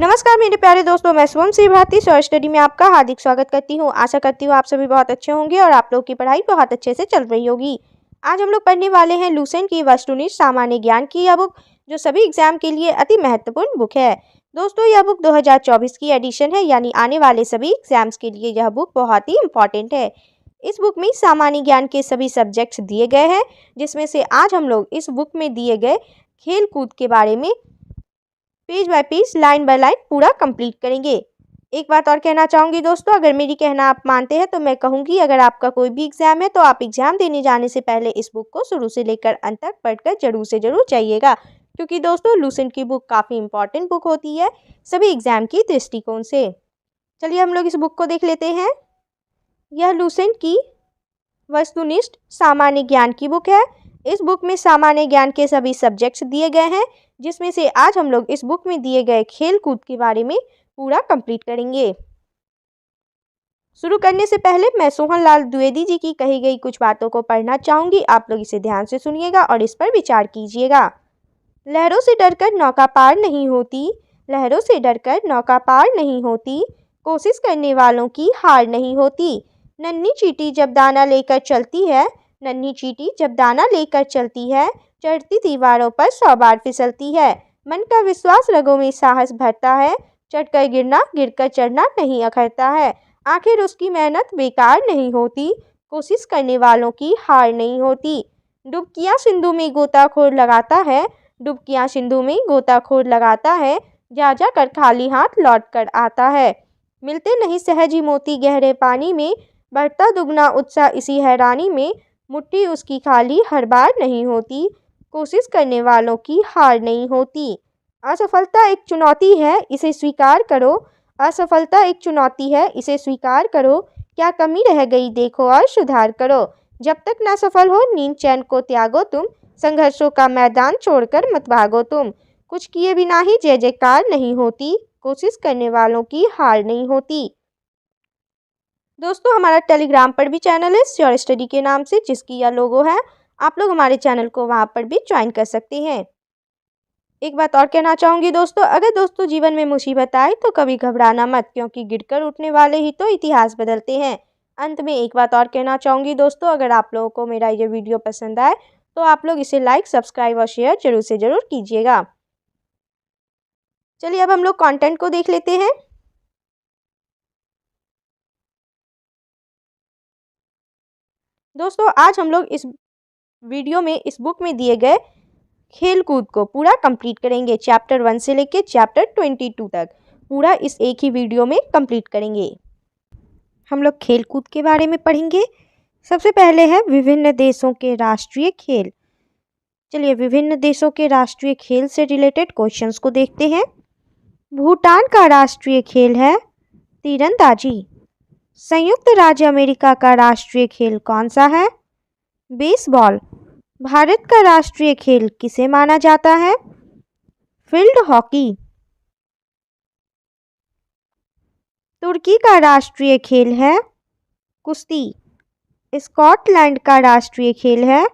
नमस्कार मेरे प्यारे दोस्तों, मैं शुभम श्री भारती शॉर्ट स्टडी में आपका हार्दिक स्वागत करती हूँ। आशा करती हूँ आप सभी बहुत अच्छे होंगे और आप लोगों की पढ़ाई बहुत अच्छे से चल रही होगी। आज हम लोग पढ़ने वाले हैं लुसेंट की वस्तुनिष्ठ सामान्य ज्ञान की यह बुक, जो सभी एग्जाम के लिए अति महत्वपूर्ण बुक है। दोस्तों, यह बुक 2024 की एडिशन है, यानी आने वाले सभी एग्जाम्स के लिए यह बुक बहुत ही इंपॉर्टेंट है। इस बुक में सामान्य ज्ञान के सभी सब्जेक्ट्स दिए गए हैं, जिसमें से आज हम लोग इस बुक में दिए गए खेल कूद के बारे में page bye page, line by line पूरा कंप्लीट करेंगे। एक बात और कहना चाहूँगी दोस्तों, अगर मेरी कहना आप मानते हैं तो मैं कहूँगी अगर आपका कोई भी एग्जाम है तो आप एग्जाम देने जाने से पहले इस बुक को शुरू से लेकर अंत तक पढ़कर जरूर से जरूर जाइएगा, क्योंकि दोस्तों लुसेंट की बुक काफ़ी इंपॉर्टेंट बुक होती है सभी एग्जाम की दृष्टिकोण से। चलिए हम लोग इस बुक को देख लेते हैं। यह लुसेंट की वस्तुनिष्ठ सामान्य ज्ञान की बुक है। इस बुक में सामान्य ज्ञान के सभी सब्जेक्ट्स दिए गए हैं, जिसमें से आज हम लोग इस बुक में दिए गए खेल कूद के बारे में पूरा कंप्लीट करेंगे। शुरू करने से पहले मैं सोहन लाल द्विवेदी जी की कही गई कुछ बातों को पढ़ना चाहूँगी। आप लोग इसे ध्यान से सुनिएगा और इस पर विचार कीजिएगा। लहरों से डरकर नौका पार नहीं होती, लहरों से डरकर नौका पार नहीं होती, कोशिश करने वालों की हार नहीं होती। नन्ही चींटी जब दाना लेकर चलती है, नन्ही चींटी जब दाना लेकर चलती है, चढ़ती दीवारों पर 100 बार फिसलती है। मन का विश्वास रगों में साहस भरता है, चढ़कर गिरना गिरकर चढ़ना नहीं अखरता है। आखिर उसकी मेहनत बेकार नहीं होती, कोशिश करने वालों की हार नहीं होती। डुबकियां सिंधु में गोताखोर लगाता है, डुबकियां सिंधु में गोताखोर लगाता है, जा जा कर खाली हाथ लौट कर आता है। मिलते नहीं सहज ही मोती गहरे पानी में, बढ़ता दुगना उत्साह इसी हैरानी में। मुट्ठी उसकी खाली हर बार नहीं होती, कोशिश करने वालों की हार नहीं होती। असफलता एक चुनौती है, इसे स्वीकार करो, असफलता एक चुनौती है, इसे स्वीकार करो। क्या कमी रह गई देखो और सुधार करो। जब तक ना सफल हो नींद चैन को त्यागो तुम, संघर्षों का मैदान छोड़कर मत भागो तुम। कुछ किए बिना ही जय जयकार नहीं होती, कोशिश करने वालों की हार नहीं होती। दोस्तों, हमारा टेलीग्राम पर भी चैनल है श्योर स्टडी के नाम से, जिसकी यह लोगो है। आप लोग हमारे चैनल को वहां पर भी ज्वाइन कर सकते हैं। एक बात और कहना चाहूँगी दोस्तों, अगर दोस्तों जीवन में मुसीबत आए तो कभी घबराना मत, क्योंकि गिरकर उठने वाले ही तो इतिहास बदलते हैं। अंत में एक बात और कहना चाहूँगी दोस्तों, अगर आप लोगों को मेरा ये वीडियो पसंद आए तो आप लोग इसे लाइक, सब्सक्राइब और शेयर जरूर से जरूर कीजिएगा। चलिए अब हम लोग कंटेंट को देख लेते हैं। दोस्तों, आज हम लोग इस वीडियो में इस बुक में दिए गए खेल कूद को पूरा कंप्लीट करेंगे। चैप्टर 1 से लेके चैप्टर 22 तक पूरा इस एक ही वीडियो में कंप्लीट करेंगे। हम लोग खेल कूद के बारे में पढ़ेंगे। सबसे पहले है विभिन्न देशों के राष्ट्रीय खेल। चलिए विभिन्न देशों के राष्ट्रीय खेल से रिलेटेड क्वेश्चंस को देखते हैं। भूटान का राष्ट्रीय खेल है तीरंदाजी। संयुक्त राज्य अमेरिका का राष्ट्रीय खेल कौन सा है? बेसबॉल। भारत का राष्ट्रीय खेल किसे माना जाता है? Field hockey. तुर्की का राष्ट्रीय खेल है कुश्ती। स्कॉटलैंड का राष्ट्रीय खेल है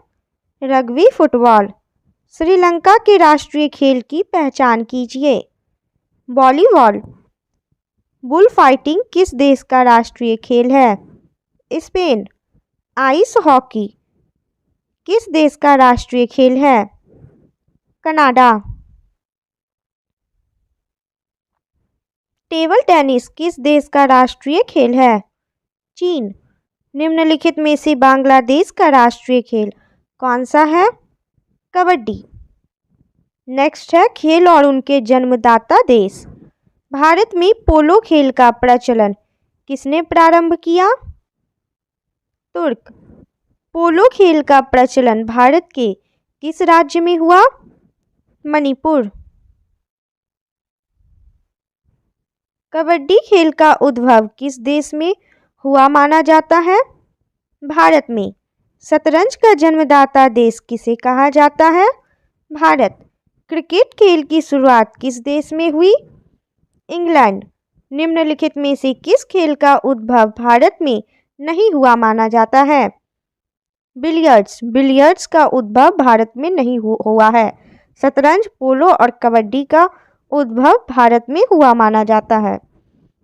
रग्बी फुटबॉल। श्रीलंका के राष्ट्रीय खेल की पहचान कीजिए। वॉलीबॉल। बुल फाइटिंग किस देश का राष्ट्रीय खेल है? स्पेन। आइस हॉकी किस देश का राष्ट्रीय खेल है? कनाडा। टेबल टेनिस किस देश का राष्ट्रीय खेल है? चीन। निम्नलिखित में से बांग्लादेश का राष्ट्रीय खेल कौन सा है? कबड्डी। नेक्स्ट है खेल और उनके जन्मदाता देश। भारत में पोलो खेल का प्रचलन किसने प्रारंभ किया? तुर्क। पोलो खेल का प्रचलन भारत के किस राज्य में हुआ? मणिपुर। कबड्डी खेल का उद्भव किस देश में हुआ माना जाता है? भारत में। शतरंज का जन्मदाता देश किसे कहा जाता है? भारत। क्रिकेट खेल की शुरुआत किस देश में हुई? इंग्लैंड। निम्नलिखित में से किस खेल का उद्भव भारत में नहीं हुआ माना जाता है? बिलियर्ड्स। बिलियर्ड्स का उद्भव भारत में नहीं हुआ है। शतरंज, पोलो और कबड्डी का उद्भव भारत में हुआ माना जाता है?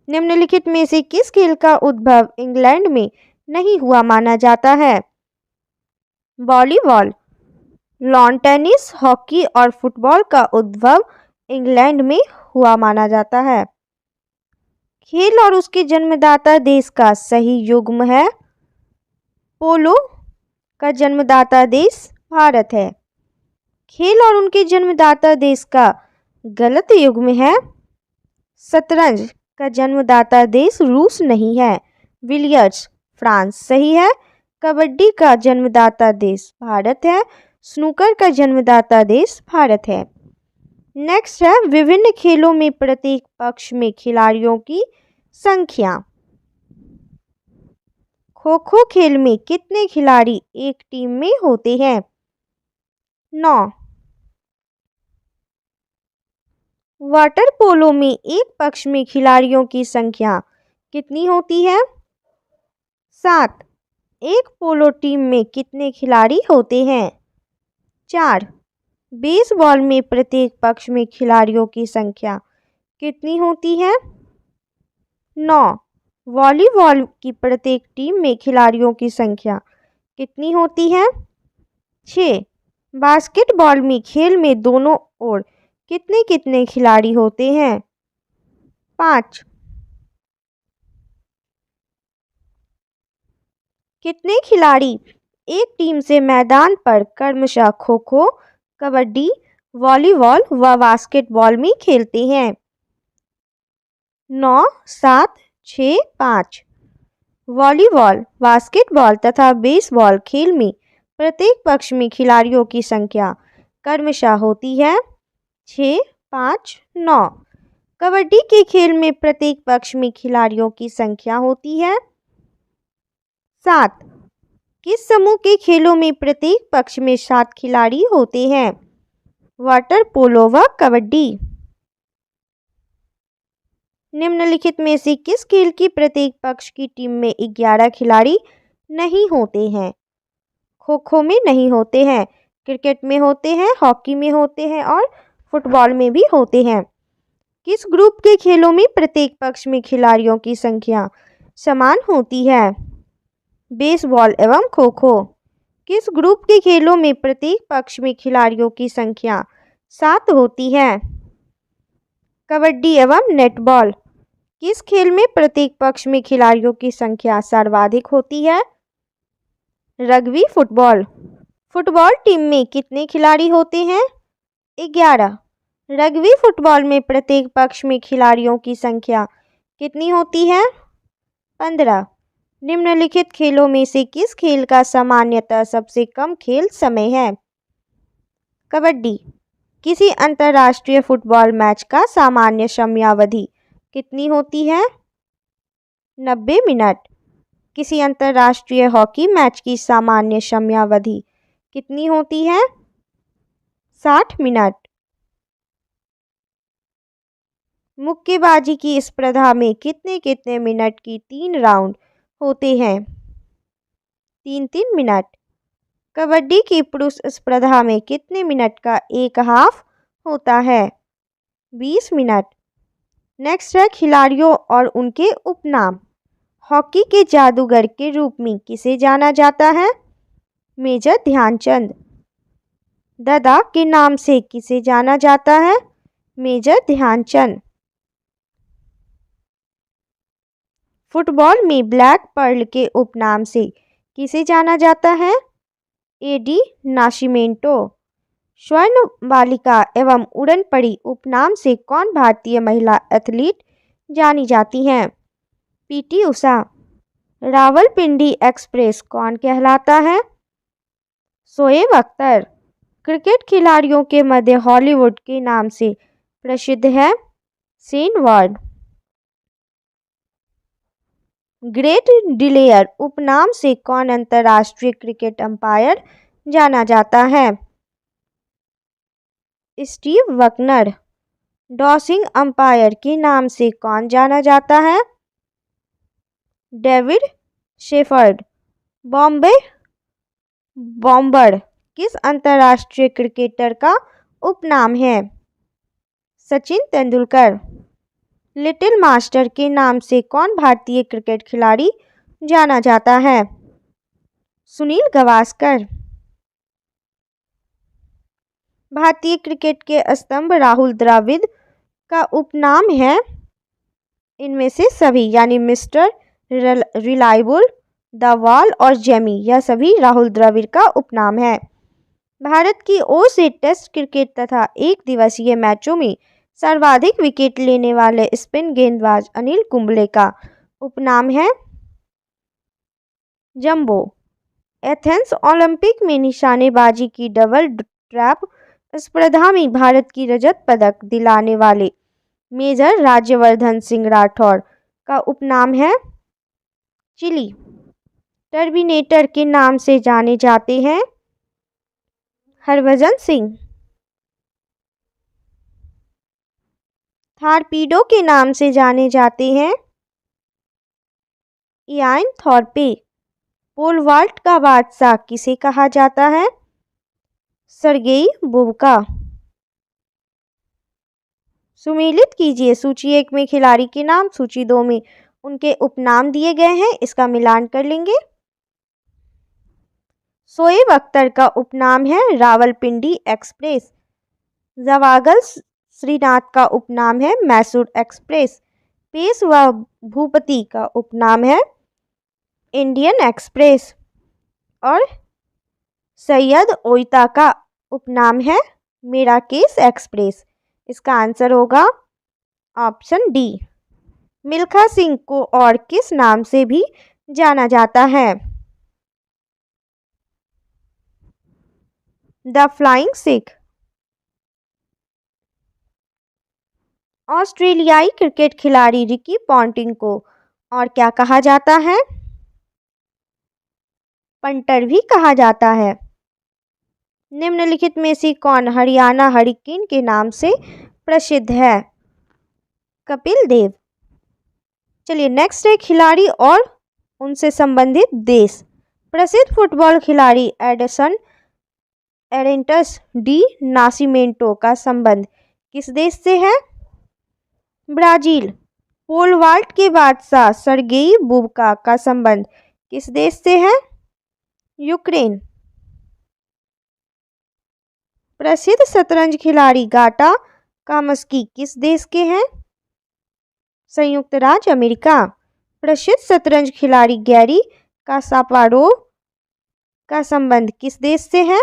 निम्नलिखित में से किस खेल का उद्भव इंग्लैंड में नहीं हुआ माना जाता है? वॉलीबॉल, लॉन टेनिस, हॉकी और फुटबॉल का उद्भव इंग्लैंड में हुआ माना जाता है। खेल और उसके जन्मदाता देश का सही युग्म है? पोलो का जन्मदाता देश भारत है। खेल और उनके जन्मदाता देश का गलत युग्म है? शतरंज का जन्मदाता देश रूस नहीं है, बिलियर्ड्स फ्रांस सही है। कबड्डी का जन्मदाता देश भारत है। स्नूकर का जन्मदाता देश भारत है। नेक्स्ट है विभिन्न खेलों में प्रत्येक पक्ष में खिलाड़ियों की संख्या। खो खो खेल में कितने खिलाड़ी एक टीम में होते हैं? 9। वाटर पोलो में एक पक्ष में खिलाड़ियों की संख्या कितनी होती है? 7। एक पोलो टीम में कितने खिलाड़ी होते हैं? 4। बेसबॉल में प्रत्येक पक्ष में खिलाड़ियों की संख्या कितनी होती है? 9। वॉलीबॉल की प्रत्येक टीम में खिलाड़ियों की संख्या कितनी होती है? 6। बास्केटबॉल में खेल में दोनों ओर कितने कितने खिलाड़ी होते हैं? 5। कितने खिलाड़ी एक टीम से मैदान पर क्रमशः खो खो, कबड्डी, वॉलीबॉल व बास्केटबॉल में खेलते हैं? 9, 7, 6, 5। वॉलीबॉल, बास्केटबॉल तथा बेसबॉल खेल में प्रत्येक पक्ष में खिलाड़ियों की संख्या क्रमशः होती है 6, 5, 9। कबड्डी के खेल में प्रत्येक पक्ष में खिलाड़ियों की संख्या होती है 7। किस समूह के खेलों में प्रत्येक पक्ष में 7 खिलाड़ी होते हैं? वाटर पोलो व कबड्डी। निम्नलिखित में से किस खेल की प्रत्येक पक्ष की टीम में 11 खिलाड़ी नहीं होते हैं? खो खो में नहीं होते हैं, क्रिकेट में होते हैं, हॉकी में होते हैं और फुटबॉल में भी होते हैं। किस ग्रुप के खेलों में प्रत्येक पक्ष में खिलाड़ियों की संख्या समान होती है? बेसबॉल एवं खो खो। किस ग्रुप के खेलों में प्रत्येक पक्ष में खिलाड़ियों की संख्या 7 होती है? कबड्डी एवं नेटबॉल। किस खेल में प्रत्येक पक्ष में खिलाड़ियों की संख्या सर्वाधिक होती है? Rugby football. फुटबॉल टीम में कितने खिलाड़ी होते हैं? 11। रग्बी फुटबॉल में प्रत्येक पक्ष में खिलाड़ियों की संख्या कितनी होती है? 15। निम्नलिखित खेलों में से किस खेल का सामान्यतः सबसे कम खेल समय है? कबड्डी। किसी अंतर्राष्ट्रीय फुटबॉल मैच का सामान्य समयावधि कितनी होती है? 90 मिनट। किसी अंतर्राष्ट्रीय हॉकी मैच की सामान्य समयावधि कितनी होती है? 60 मिनट। मुक्केबाजी की स्पर्धा में कितने कितने मिनट की 3 राउंड होते हैं? 3-3 मिनट। कबड्डी की पुरुष स्पर्धा में कितने मिनट का एक हाफ होता है? 20 मिनट। नेक्स्ट है खिलाड़ियों और उनके उपनाम। हॉकी के जादूगर के रूप में किसे जाना जाता है? मेजर ध्यानचंद। दादा के नाम से किसे जाना जाता है? मेजर ध्यानचंद। फुटबॉल में ब्लैक पर्ल के उपनाम से किसे जाना जाता है? एडी नाशिमेंटो। स्वर्ण बालिका एवं उड़न पड़ी उपनाम से कौन भारतीय महिला एथलीट जानी जाती हैं? पीटी उषा। रावलपिंडी एक्सप्रेस कौन कहलाता है? शोएब अख्तर। क्रिकेट खिलाड़ियों के मध्य हॉलीवुड के नाम से प्रसिद्ध है शेन वॉर्न। ग्रेट डिलेयर उपनाम से कौन अंतर्राष्ट्रीय क्रिकेट अंपायर जाना जाता है? स्टीव वकनर। डॉसिंग अंपायर के नाम से कौन जाना जाता है? David shepherd. बॉम्बे बॉम्बर किस अंतर्राष्ट्रीय क्रिकेटर का उपनाम है? सचिन तेंदुलकर। लिटिल मास्टर के नाम से कौन भारतीय क्रिकेट खिलाड़ी जाना जाता है? सुनील गावस्कर। भारतीय क्रिकेट के स्तंभ राहुल द्रविड़ का उपनाम है इनमें से सभी, यानी मिस्टर रिलायबल, द वॉल और जेमी, यह सभी राहुल द्रविड़ का उपनाम है। भारत की ओर से टेस्ट क्रिकेट तथा एक दिवसीय मैचों में सर्वाधिक विकेट लेने वाले स्पिन गेंदबाज अनिल कुंबले का उपनाम है जंबो। एथेंस ओलंपिक में निशानेबाजी की डबल ट्रैप स्पर्धा में भारत की रजत पदक दिलाने वाले मेजर राज्यवर्धन सिंह राठौर का उपनाम है चिली। टर्मिनेटर के नाम से जाने जाते हैं हरभजन सिंह। थारपीडो के नाम से जाने जाते हैं इयान थॉर्पे। पोल वॉल्ट का बादशाह किसे कहा जाता है? Sergey Bubka. सुमेलित कीजिए, सूची 1 में खिलाड़ी के नाम, सूची 2 में उनके उपनाम दिए गए हैं, इसका मिलान कर लेंगे। शोएब अख्तर का उपनाम है रावलपिंडी एक्सप्रेस। जवागल श्रीनाथ का उपनाम है मैसूर एक्सप्रेस। पेशवा भूपति का उपनाम है इंडियन एक्सप्रेस और सैयद ओइता का उपनाम है मेराकेश एक्सप्रेस। इसका आंसर होगा ऑप्शन डी। मिल्खा सिंह को और किस नाम से भी जाना जाता है? The flying Sikh. ऑस्ट्रेलियाई क्रिकेट खिलाड़ी रिकी पॉन्टिंग को और क्या कहा जाता है? पंटर भी कहा जाता है। निम्नलिखित में से कौन हरियाणा हरिकेन के नाम से प्रसिद्ध है? कपिल देव। चलिए नेक्स्ट है खिलाड़ी और उनसे संबंधित देश। प्रसिद्ध फुटबॉल खिलाड़ी एडिसन एरेंटस डी नासिमेंटो का संबंध किस देश से है? ब्राजील। पोल वॉल्ट के बादशाह सर्गेई बुबका का संबंध किस देश से है? यूक्रेन। प्रसिद्ध शतरंज खिलाड़ी गाटा कामस्की किस देश के हैं? संयुक्त राज्य अमेरिका। प्रसिद्ध शतरंज खिलाड़ी गैरी कास्पारोव का संबंध किस देश से है?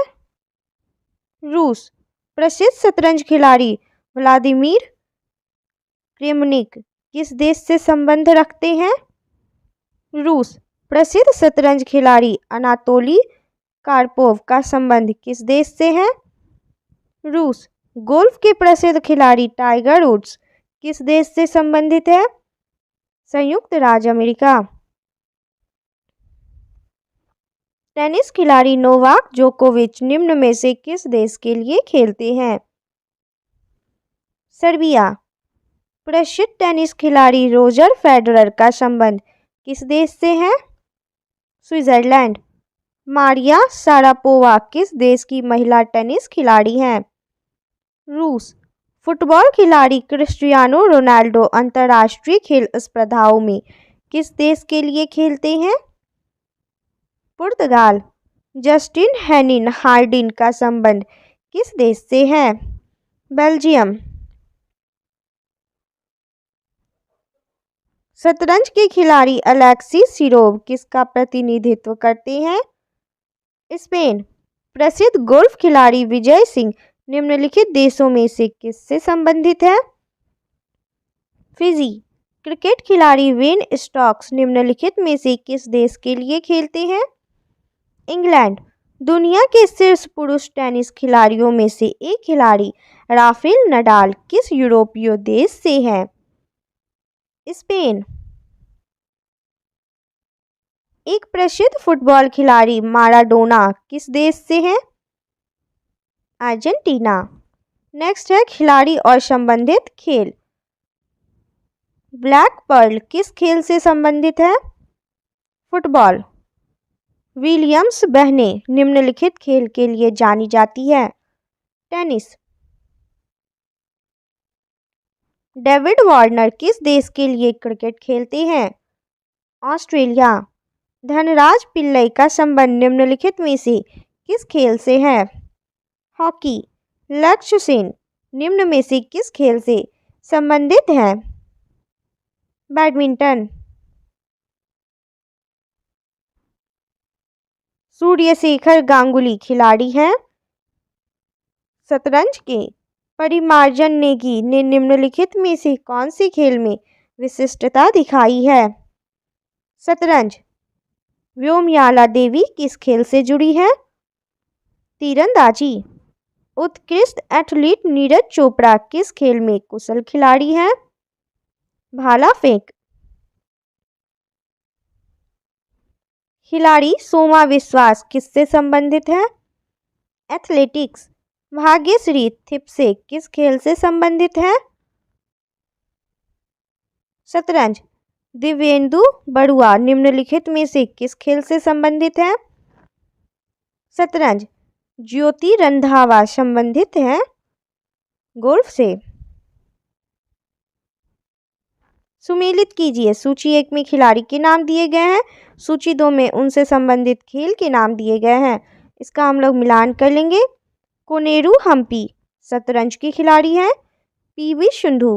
रूस। प्रसिद्ध शतरंज खिलाड़ी व्लादिमीर क्रेमनिक किस देश से संबंध रखते हैं? रूस। प्रसिद्ध शतरंज खिलाड़ी अनातोली कार्पोव का संबंध किस देश से है? रूस। गोल्फ के प्रसिद्ध खिलाड़ी टाइगर वुड्स किस देश से संबंधित है? संयुक्त राज्य अमेरिका। टेनिस खिलाड़ी नोवाक जोकोविच निम्न में से किस देश के लिए खेलते हैं? सर्बिया। प्रसिद्ध टेनिस खिलाड़ी रोजर फेडरर का संबंध किस देश से है? स्विट्जरलैंड। मारिया शारापोवा किस देश की महिला टेनिस खिलाड़ी हैं? रूस। फुटबॉल खिलाड़ी क्रिस्टियानो रोनाल्डो अंतर्राष्ट्रीय खेल स्पर्धाओं में किस देश के लिए खेलते हैं? पुर्तगाल। जस्टिन हेनिन हार्डिन का संबंध किस देश से है? बेल्जियम। शतरंज के खिलाड़ी अलेक्सी सिरोव किसका प्रतिनिधित्व करते हैं? स्पेन। प्रसिद्ध गोल्फ खिलाड़ी विजय सिंह निम्नलिखित देशों में से किससे संबंधित है? फिजी। क्रिकेट खिलाड़ी वेन स्टोक्स निम्नलिखित में से किस देश के लिए खेलते हैं? इंग्लैंड। दुनिया के शीर्ष पुरुष टेनिस खिलाड़ियों में से एक खिलाड़ी राफेल नडाल किस यूरोपीय देश से है? स्पेन। एक प्रसिद्ध फुटबॉल खिलाड़ी माराडोना किस देश से है? अर्जेंटीना। नेक्स्ट है खिलाड़ी और संबंधित खेल। ब्लैक पर्ल किस खेल से संबंधित है? फुटबॉल। विलियम्स बहनें निम्नलिखित खेल के लिए जानी जाती है? टेनिस। डेविड वार्नर किस देश के लिए क्रिकेट खेलते हैं? ऑस्ट्रेलिया। धनराज पिल्लई का संबंध निम्नलिखित में से किस खेल से है? हॉकी। लक्ष्य सेन निम्न में से किस खेल से संबंधित है? बैडमिंटन। सूर्यशेखर गांगुली खिलाड़ी हैं। शतरंज के परिमार्जन नेगी ने निम्नलिखित में से कौन से खेल में विशिष्टता दिखाई है? शतरंज। व्योमयाला देवी किस खेल से जुड़ी है? तीरंदाजी। उत्कृष्ट एथलीट नीरज चोपड़ा किस खेल में कुशल खिलाड़ी हैं? भाला फेंक। खिलाड़ी सोमा विश्वास किससे संबंधित है? एथलेटिक्स। भाग्यश्री थिप्से किस खेल से संबंधित है? शतरंज। दिव्येंदु बड़ुआ निम्नलिखित में से किस खेल से संबंधित है? शतरंज। ज्योति रंधावा संबंधित है गोल्फ से। सुमेलित कीजिए, सूची 1 में खिलाड़ी के नाम दिए गए हैं, सूची 2 में उनसे संबंधित खेल के नाम दिए गए हैं। इसका हम लोग मिलान कर लेंगे। कोनेरू हम्पी शतरंज की खिलाड़ी हैं। पीवी सिंधु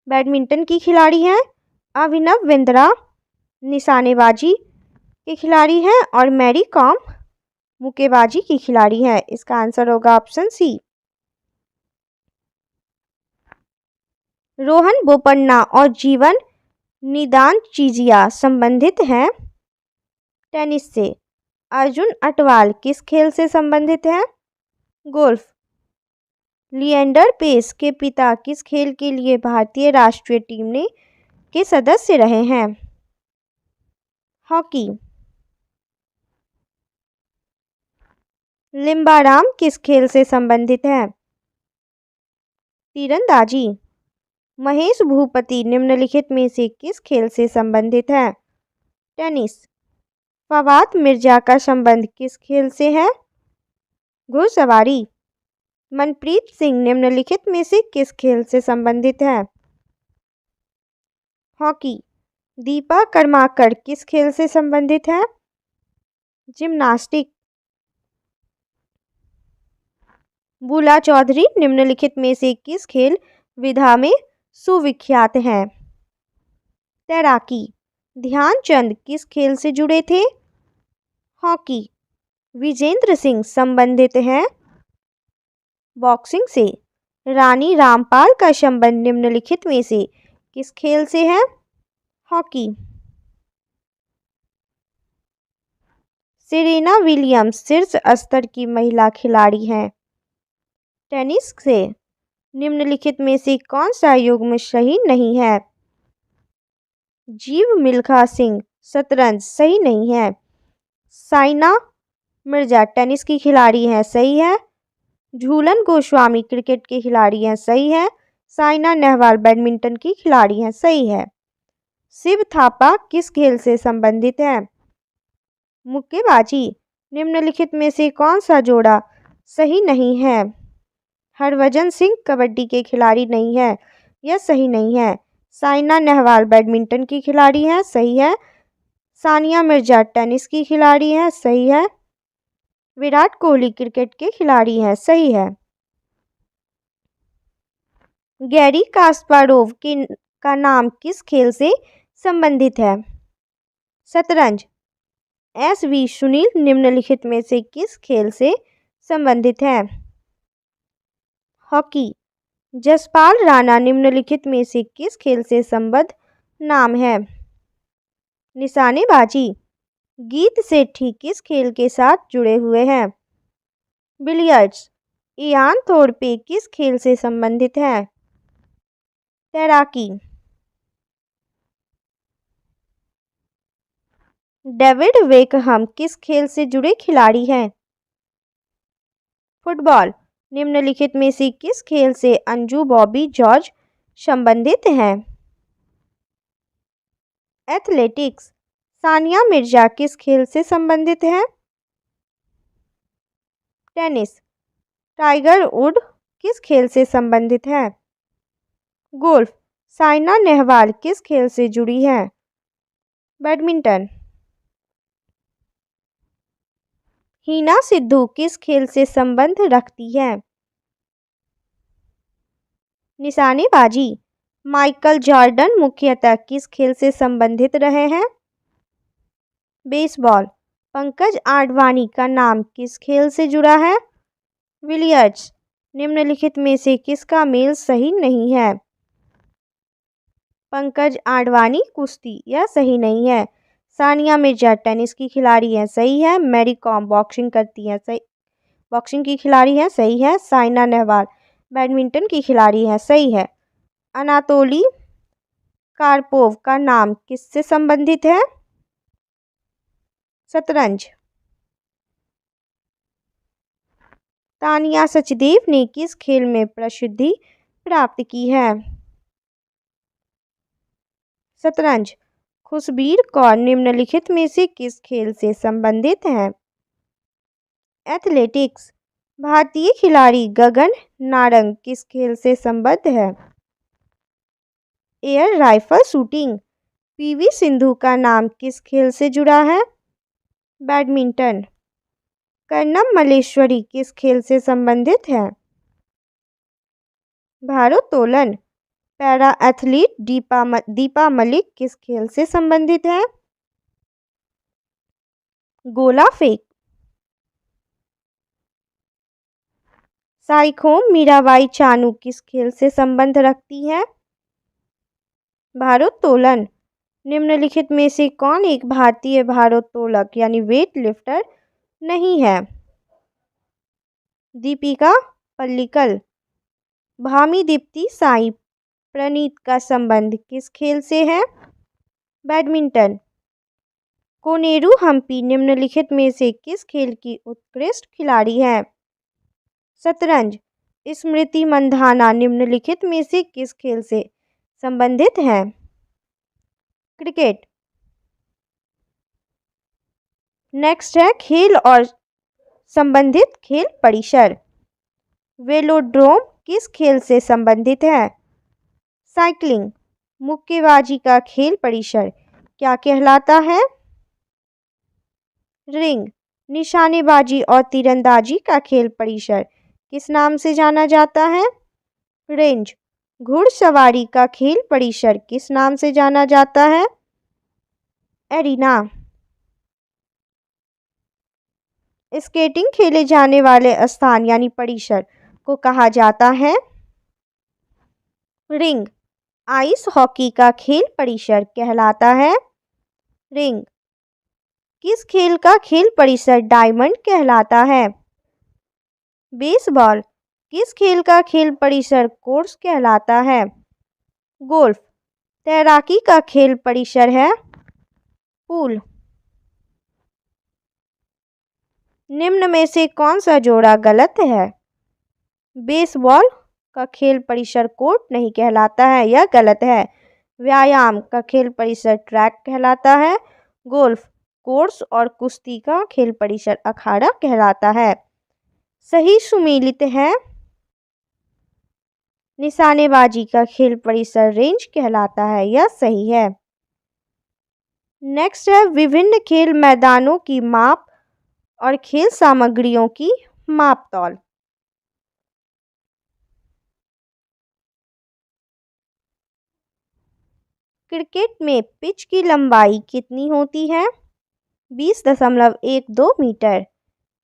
बैडमिंटन की खिलाड़ी हैं। अभिनव बिंद्रा निशानेबाजी के खिलाड़ी हैं और मैरी कॉम मुक्केबाजी की खिलाड़ी हैं। इसका आंसर होगा ऑप्शन सी। रोहन बोपन्ना और जीवन निदान चीजिया संबंधित हैं टेनिस से। अर्जुन अटवाल किस खेल से संबंधित है? गोल्फ। लिएंडर पेस के पिता किस खेल के लिए भारतीय राष्ट्रीय टीम के सदस्य रहे हैं? हॉकी। लिम्बाराम किस खेल से संबंधित है? तीरंदाजी। महेश भूपति निम्नलिखित में से किस खेल से संबंधित है? टेनिस। फवाद मिर्जा का संबंध किस खेल से है? घुड़सवारी। मनप्रीत सिंह निम्नलिखित में से किस खेल से संबंधित है? हॉकी। दीपा कर्माकर किस खेल से संबंधित है? जिम्नास्टिक। बुला चौधरी निम्नलिखित में से किस खेल विधा में सुविख्यात हैं? तैराकी। ध्यानचंद किस खेल से जुड़े थे? हॉकी। विजेंद्र सिंह संबंधित हैं बॉक्सिंग से। रानी रामपाल का संबंध निम्नलिखित में से किस खेल से है? हॉकी। सेरेना विलियम्स शीर्ष स्तर की महिला खिलाड़ी हैं टेनिस से। निम्नलिखित में से कौन सा युग्म सही नहीं है? जीव मिल्खा सिंह शतरंज सही नहीं है। साइना मिर्जा टेनिस की खिलाड़ी हैं, सही है। झूलन गोस्वामी क्रिकेट के खिलाड़ी हैं, सही है। साइना नेहवाल बैडमिंटन की खिलाड़ी हैं, सही है। शिव थापा किस खेल से संबंधित है? मुक्केबाजी। निम्नलिखित में से कौन सा जोड़ा सही नहीं है? हरभजन सिंह कबड्डी के खिलाड़ी नहीं है, यह सही नहीं है। साइना नेहवाल बैडमिंटन की खिलाड़ी हैं, सही है। सानिया मिर्जा टेनिस की खिलाड़ी हैं, सही है। विराट कोहली क्रिकेट के खिलाड़ी हैं, सही है। गैरी कास्पारोव का नाम किस खेल से संबंधित है? शतरंज। एस.वी. सुनील निम्नलिखित में से किस खेल से संबंधित है? हॉकी। जसपाल राणा निम्नलिखित में से किस खेल से संबद्ध नाम है? निशानेबाजी। गीत सेठी किस खेल के साथ जुड़े हुए हैं? बिलियर्ड्स। इयान थोरपे किस खेल से संबंधित है? तैराकी। डेविड वेकहम किस खेल से जुड़े खिलाड़ी हैं? फुटबॉल। निम्नलिखित में से किस खेल से अंजू बॉबी जॉर्ज संबंधित हैं? एथलेटिक्स। सानिया मिर्जा किस खेल से संबंधित है? टेनिस। टाइगर वुड किस खेल से संबंधित है? गोल्फ। साइना नेहवाल किस खेल से जुड़ी हैं? बैडमिंटन। हिना सिद्धू किस खेल से संबंध रखती हैं? निशानेबाजी। माइकल जॉर्डन मुख्यतः किस खेल से संबंधित रहे हैं? बेसबॉल। पंकज आडवाणी का नाम किस खेल से जुड़ा है? बिलियर्ड्स। निम्नलिखित में से किसका मेल सही नहीं है? पंकज आडवाणी कुश्ती, यह सही नहीं है। सानिया मिर्जा टेनिस की खिलाड़ी हैं, सही है। मैरी कॉम बॉक्सिंग करती हैं, सही, बॉक्सिंग की खिलाड़ी हैं, सही है। साइना नेहवाल बैडमिंटन की खिलाड़ी हैं, सही है। अनातोली कार्पोव का नाम किससे संबंधित है? शतरंज। तानिया सचदेव ने किस खेल में प्रसिद्धि प्राप्त की है? शतरंज। खुशबीर कौर निम्नलिखित में से किस खेल से संबंधित हैं? एथलेटिक्स। भारतीय खिलाड़ी गगन नारंग किस खेल से संबद्ध है? Air rifle shooting. PV Sindhu का नाम किस खेल से जुड़ा है? बैडमिंटन। कर्णम मल्लेश्वरी किस खेल से संबंधित है? भारोत्तोलन। पैरा एथलीट दीपा मलिक किस खेल से संबंधित है? गोला फेंक। साइखोम मीराबाई चानू किस खेल से संबंध रखती है? भारोत्तोलन। निम्नलिखित में से कौन एक भारतीय भारोत्तोलक यानी वेट लिफ्टर नहीं है? दीपिका पल्लिकल। भामी दीप्ति साई प्रणीत का संबंध किस खेल से है? बैडमिंटन। कोनेरू हम्पी निम्नलिखित में से किस खेल की उत्कृष्ट खिलाड़ी है? शतरंज। स्मृति मंधाना निम्नलिखित में से किस खेल से संबंधित है? क्रिकेट। नेक्स्ट है खेल और संबंधित खेल परिसर। वेलोड्रोम किस खेल से संबंधित है? साइकिलिंग। मुक्केबाजी का खेल परिसर क्या कहलाता है? रिंग। निशानेबाजी और तीरंदाजी का खेल परिसर किस नाम से जाना जाता है? रेंज। घुड़सवारी का खेल परिसर किस नाम से जाना जाता है? एरिना। स्केटिंग खेले जाने वाले स्थान यानी परिसर को कहा जाता है? रिंग। आइस हॉकी का खेल परिसर कहलाता है? रिंग। किस खेल का खेल परिसर डायमंड कहलाता है? बेसबॉल। किस खेल का खेल परिसर कोर्स कहलाता है? गोल्फ। तैराकी का खेल परिसर है? पूल। निम्न में से कौन सा जोड़ा गलत है? बेसबॉल का खेल परिसर कोर्ट नहीं कहलाता है, यह गलत है। व्यायाम का खेल परिसर ट्रैक कहलाता है। गोल्फ कोर्स और कुश्ती का खेल परिसर अखाड़ा कहलाता है। सही सुमेलित है। निशानेबाजी का खेल परिसर रेंज कहलाता है, यह सही है। नेक्स्ट है विभिन्न खेल मैदानों की माप और खेल सामग्रियों की मापतौल। क्रिकेट में पिच की लंबाई कितनी होती है? 20.12 मीटर।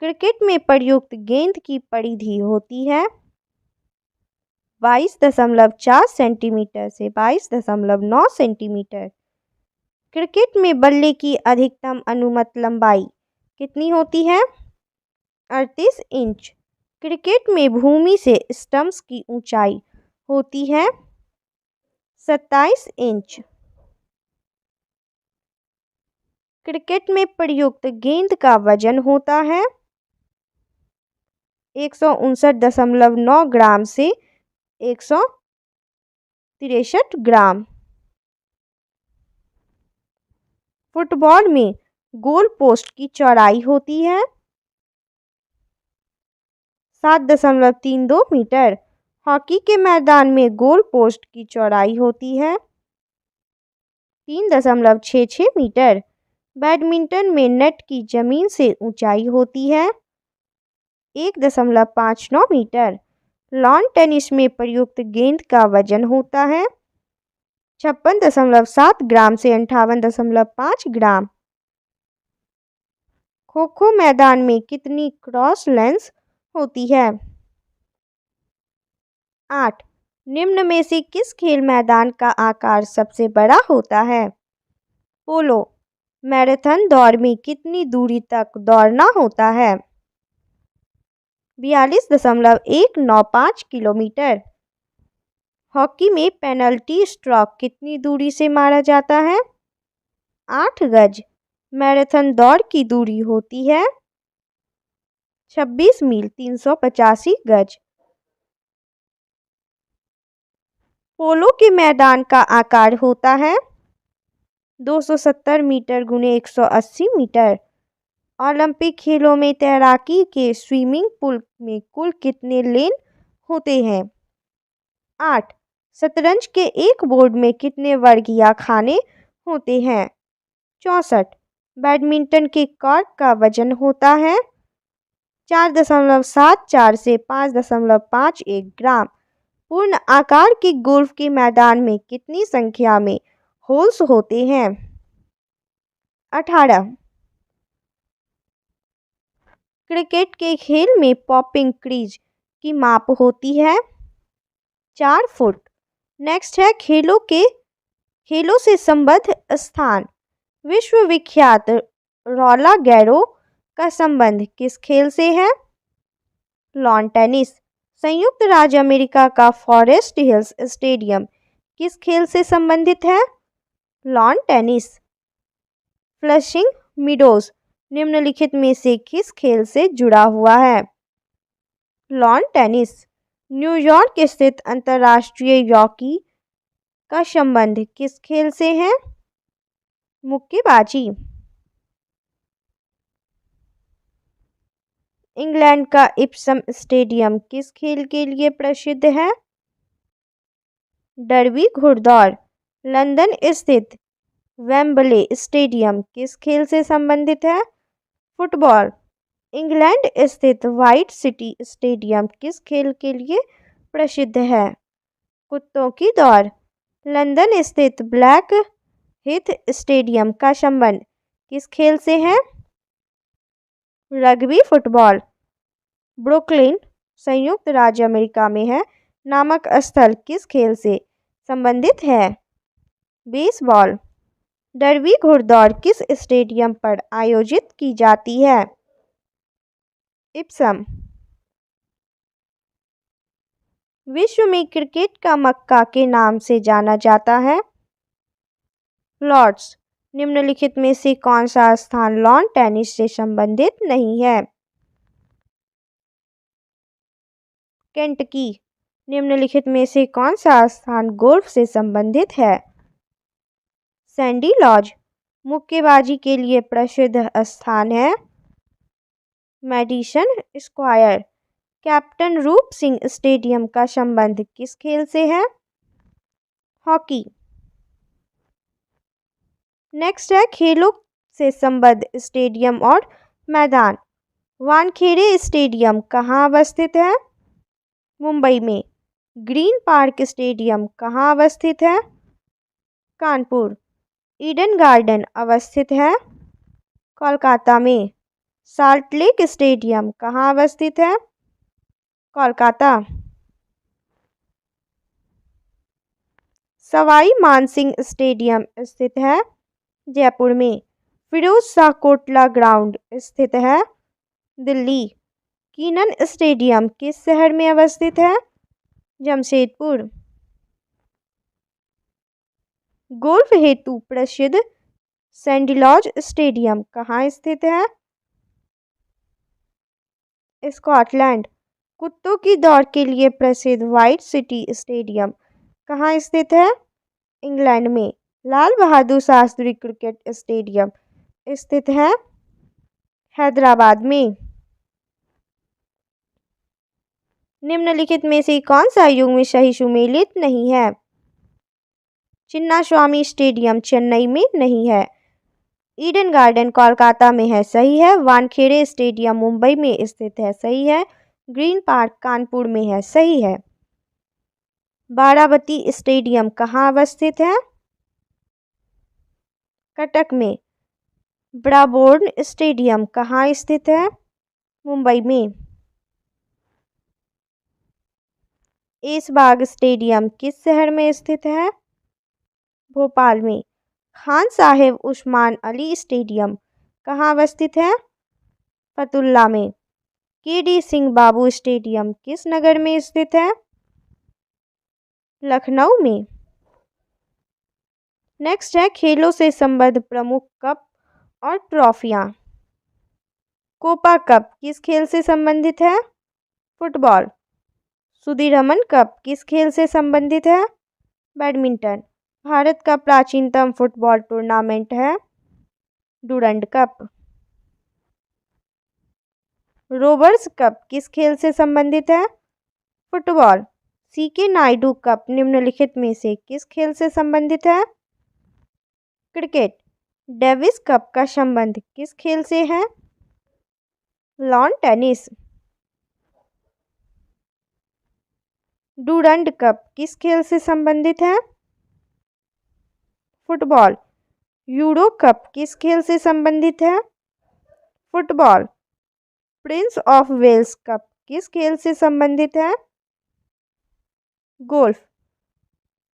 क्रिकेट में प्रयुक्त गेंद की परिधि होती है 22.4 सेंटीमीटर से 22.9 सेंटीमीटर। क्रिकेट में बल्ले की अधिकतम अनुमत लंबाई कितनी होती है? 38 इंच। क्रिकेट में भूमि से स्टंप्स की ऊंचाई होती है 27 इंच। क्रिकेट में प्रयुक्त गेंद का वजन होता है 159.9 ग्राम से 163 ग्राम। फुटबॉल में गोल पोस्ट की चौड़ाई होती है 7.32 मीटर। हॉकी के मैदान में गोल पोस्ट की चौड़ाई होती है 3.66 मीटर। बैडमिंटन में नेट की जमीन से ऊंचाई होती है 1.59 मीटर। लॉन टेनिस में प्रयुक्त गेंद का वजन होता है 56.7 ग्राम से 58.5 ग्राम। खो खो मैदान में कितनी क्रॉस लेंस होती है? 8। निम्न में से किस खेल मैदान का आकार सबसे बड़ा होता है? पोलो। मैराथन दौड़ में कितनी दूरी तक दौड़ना होता है? 42.195 किलोमीटर। हॉकी में पेनल्टी स्ट्रोक कितनी दूरी से मारा जाता है? 8 गज। मैराथन दौड़ की दूरी होती है 26 मील 385 गज। पोलो के मैदान का आकार होता है 270 मीटर गुणे 180 मीटर। ओलंपिक खेलों में तैराकी के स्विमिंग पूल में कुल कितने लेन होते हैं? 8। शतरंज के एक बोर्ड में कितने वर्ग या खाने होते हैं? 64। बैडमिंटन के कॉर्क का वजन होता है 4.74 से 5.51 ग्राम। पूर्ण आकार के गोल्फ के मैदान में कितनी संख्या में होल्स होते हैं? 18। क्रिकेट के खेल में पॉपिंग क्रीज की माप होती है 4 फुट। नेक्स्ट है खेलों से संबद्ध स्थान। विश्व विख्यात रोला गैरो का संबंध किस खेल से है? Lawn tennis. संयुक्त राज्य अमेरिका का फॉरेस्ट हिल्स स्टेडियम किस खेल से संबंधित है? Lawn tennis. फ्लशिंग मीडोज निम्नलिखित में से किस खेल से जुड़ा हुआ है? Lawn tennis. न्यूयॉर्क स्थित अंतर्राष्ट्रीय हॉकी का संबंध किस खेल से है? मुक्केबाजी। इंग्लैंड का इप्सम स्टेडियम किस खेल के लिए प्रसिद्ध है? डर्बी घुड़दौड़। लंदन स्थित वेम्बले स्टेडियम किस खेल से संबंधित है? फुटबॉल। इंग्लैंड स्थित व्हाइट सिटी स्टेडियम किस खेल के लिए प्रसिद्ध है? कुत्तों की दौड़। लंदन स्थित ब्लैक हिथ स्टेडियम का संबंध किस खेल से है? Rugby football. ब्रुकलिन संयुक्त राज्य अमेरिका में है नामक स्थल किस खेल से संबंधित है? बेसबॉल। डर्बी घुड़दौड़ किस स्टेडियम पर आयोजित की जाती है? इप्सम। विश्व में क्रिकेट का मक्का के नाम से जाना जाता है? लॉर्ड्स। निम्नलिखित में से कौन सा स्थान लॉन टेनिस से संबंधित नहीं है? केंटकी। निम्नलिखित में से कौन सा स्थान गोल्फ से संबंधित है? Sandy Lodge. मुक्केबाजी के लिए प्रसिद्ध स्थान है? Madison Square. कैप्टन रूप सिंह स्टेडियम का संबंध किस खेल से है? हॉकी। नेक्स्ट है खेलों से संबद्ध स्टेडियम और मैदान। वानखेड़े स्टेडियम कहाँ अवस्थित है? मुंबई में। ग्रीन पार्क स्टेडियम कहाँ अवस्थित है? कानपुर। ईडन गार्डन अवस्थित है? कोलकाता में। साल्ट लेक स्टेडियम कहाँ अवस्थित है? कोलकाता। सवाई मानसिंह स्टेडियम स्थित है? जयपुर में। फिरोज शाह कोटला ग्राउंड स्थित है? दिल्ली। कीनन स्टेडियम किस शहर में अवस्थित है? जमशेदपुर। गोल्फ हेतु प्रसिद्ध सैंडीलॉज स्टेडियम कहाँ स्थित है? स्कॉटलैंड। कुत्तों की दौड़ के लिए प्रसिद्ध व्हाइट सिटी स्टेडियम कहाँ स्थित है? इंग्लैंड में। लाल बहादुर शास्त्री क्रिकेट स्टेडियम स्थित है? हैदराबाद में। निम्नलिखित में से कौन सा युग्म सही सुमेलित नहीं है? चिन्नास्वामी स्टेडियम चेन्नई में नहीं है। ईडन गार्डन कोलकाता में है, सही है। वानखेड़े स्टेडियम मुंबई में स्थित है, सही है। ग्रीन पार्क कानपुर में है, सही है। बाराबती स्टेडियम कहाँ अवस्थित है? कटक में। ब्राबोर्न स्टेडियम कहाँ स्थित है? मुंबई में। ऐशबाग स्टेडियम किस शहर में स्थित है? भोपाल में। खान साहिब उस्मान अली स्टेडियम कहाँ अवस्थित है? फतुल्ला में। के.डी. सिंह बाबू स्टेडियम किस नगर में स्थित है? लखनऊ में। नेक्स्ट है खेलों से संबद्ध प्रमुख कप और ट्रॉफियाँ। कोपा कप किस खेल से संबंधित है? फुटबॉल। सुदीरमन कप किस खेल से संबंधित है? बैडमिंटन। भारत का प्राचीनतम फुटबॉल टूर्नामेंट है डूरंड कप। रोबर्स कप किस खेल से संबंधित है? फुटबॉल। सी.के. नायडू कप निम्नलिखित में से किस खेल से संबंधित है? क्रिकेट। डेविस कप का संबंध किस खेल से है? Lawn tennis. डूरंड कप किस खेल से संबंधित है? फुटबॉल। यूरो कप किस खेल से संबंधित है? Football. Prince of Wales cup किस खेल से संबंधित है? गोल्फ।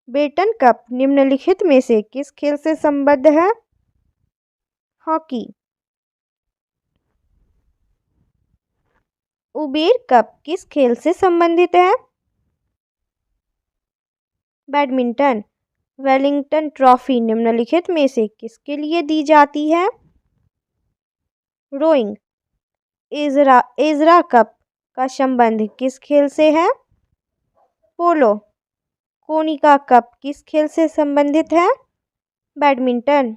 बेटन कप निम्नलिखित में से किस खेल से संबद्ध है? हॉकी। उबेर कप किस खेल से संबंधित है? बैडमिंटन। वेलिंगटन ट्रॉफी निम्नलिखित में से किसके लिए दी जाती है? रोइंग। एजरा कप का संबंध किस खेल से है? पोलो। कोनिका कप किस खेल से संबंधित है? बैडमिंटन।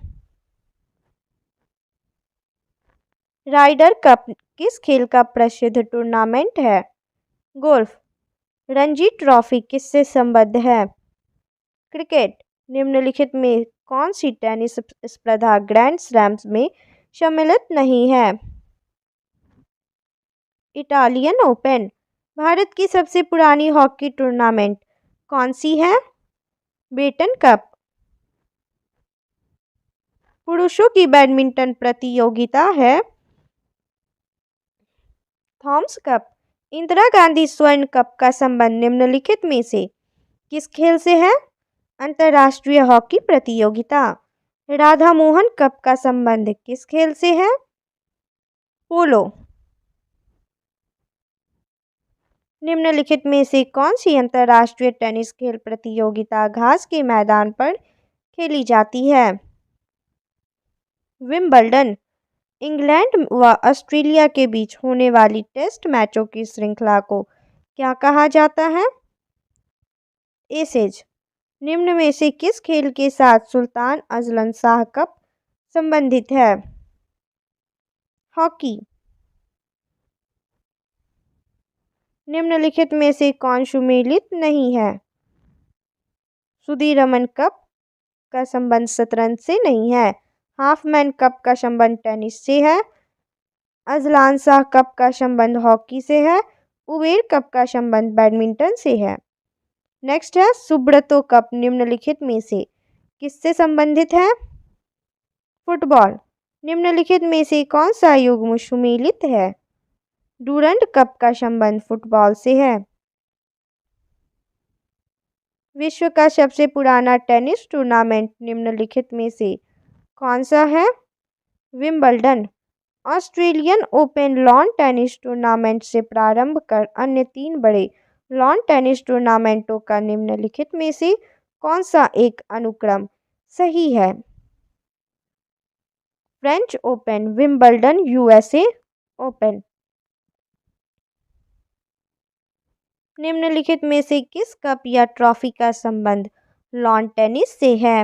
राइडर कप किस खेल का प्रसिद्ध टूर्नामेंट है? गोल्फ। रणजी ट्रॉफी किससे संबद्ध है? क्रिकेट। निम्नलिखित में कौन सी टेनिस स्पर्धा ग्रैंड स्लैम्स में सम्मिलित नहीं है? Italian open. भारत की सबसे पुरानी हॉकी टूर्नामेंट कौन सी है? Beighton cup. पुरुषों की बैडमिंटन प्रतियोगिता है थॉमस कप। इंदिरा गांधी स्वर्ण कप का संबंध निम्नलिखित में से किस खेल से है? अंतर्राष्ट्रीय हॉकी प्रतियोगिता। राधा मोहन कप का संबंध किस खेल से है? पोलो। निम्नलिखित में से कौन सी अंतर्राष्ट्रीय टेनिस खेल प्रतियोगिता घास के मैदान पर खेली जाती है? विंबलडन। इंग्लैंड व ऑस्ट्रेलिया के बीच होने वाली टेस्ट मैचों की श्रृंखला को क्या कहा जाता है? एसेज। निम्न में से किस खेल के साथ सुल्तान अजलन शाह कप संबंधित है? हॉकी। निम्नलिखित में से कौन सुमेलित नहीं है? सुदीरमन कप का संबंध शतरंज से नहीं है। हाफमैन कप का संबंध टेनिस से है। अजलान शाह कप का संबंध हॉकी से है। उबेर कप का संबंध बैडमिंटन से है। नेक्स्ट है सुब्रतो कप निम्नलिखित में से किससे संबंधित है? फुटबॉल। निम्नलिखित में से कौन सा युग्म सुमेलित है? डूरंड कप का संबंध फुटबॉल से है। विश्व का सबसे पुराना टेनिस टूर्नामेंट निम्नलिखित में से कौन सा है? Wimbledon. Australian open lawn tennis tournament से प्रारंभ कर अन्य 3 बड़े लॉन टेनिस टूर्नामेंटों का निम्नलिखित में से कौन सा एक अनुक्रम सही है? French open, Wimbledon, USA open. निम्नलिखित में से किस कप या ट्रॉफी का संबंध लॉन टेनिस से है?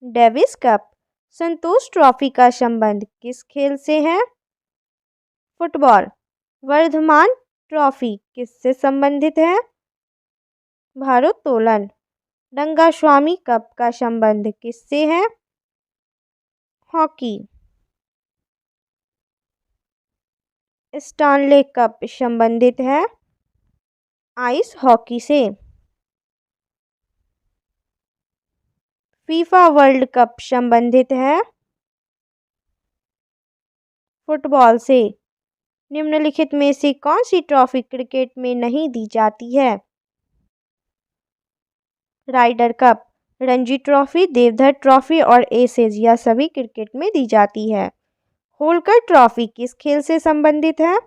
Davis cup. संतोष ट्रॉफी का संबंध किस खेल से है? फुटबॉल। वर्धमान ट्रॉफी किससे संबंधित है? भारोत्तोलन। रंगास्वामी कप का संबंध किससे है? हॉकी। स्टानले कप संबंधित है आइस हॉकी से। फीफा वर्ल्ड कप संबंधित है फुटबॉल से। निम्नलिखित में से कौन सी ट्रॉफी क्रिकेट में नहीं दी जाती है? Ryder cup, Ranji trophy, Deodhar trophy और एसेज यह सभी क्रिकेट में दी जाती है। होलकर ट्रॉफी किस खेल से संबंधित है?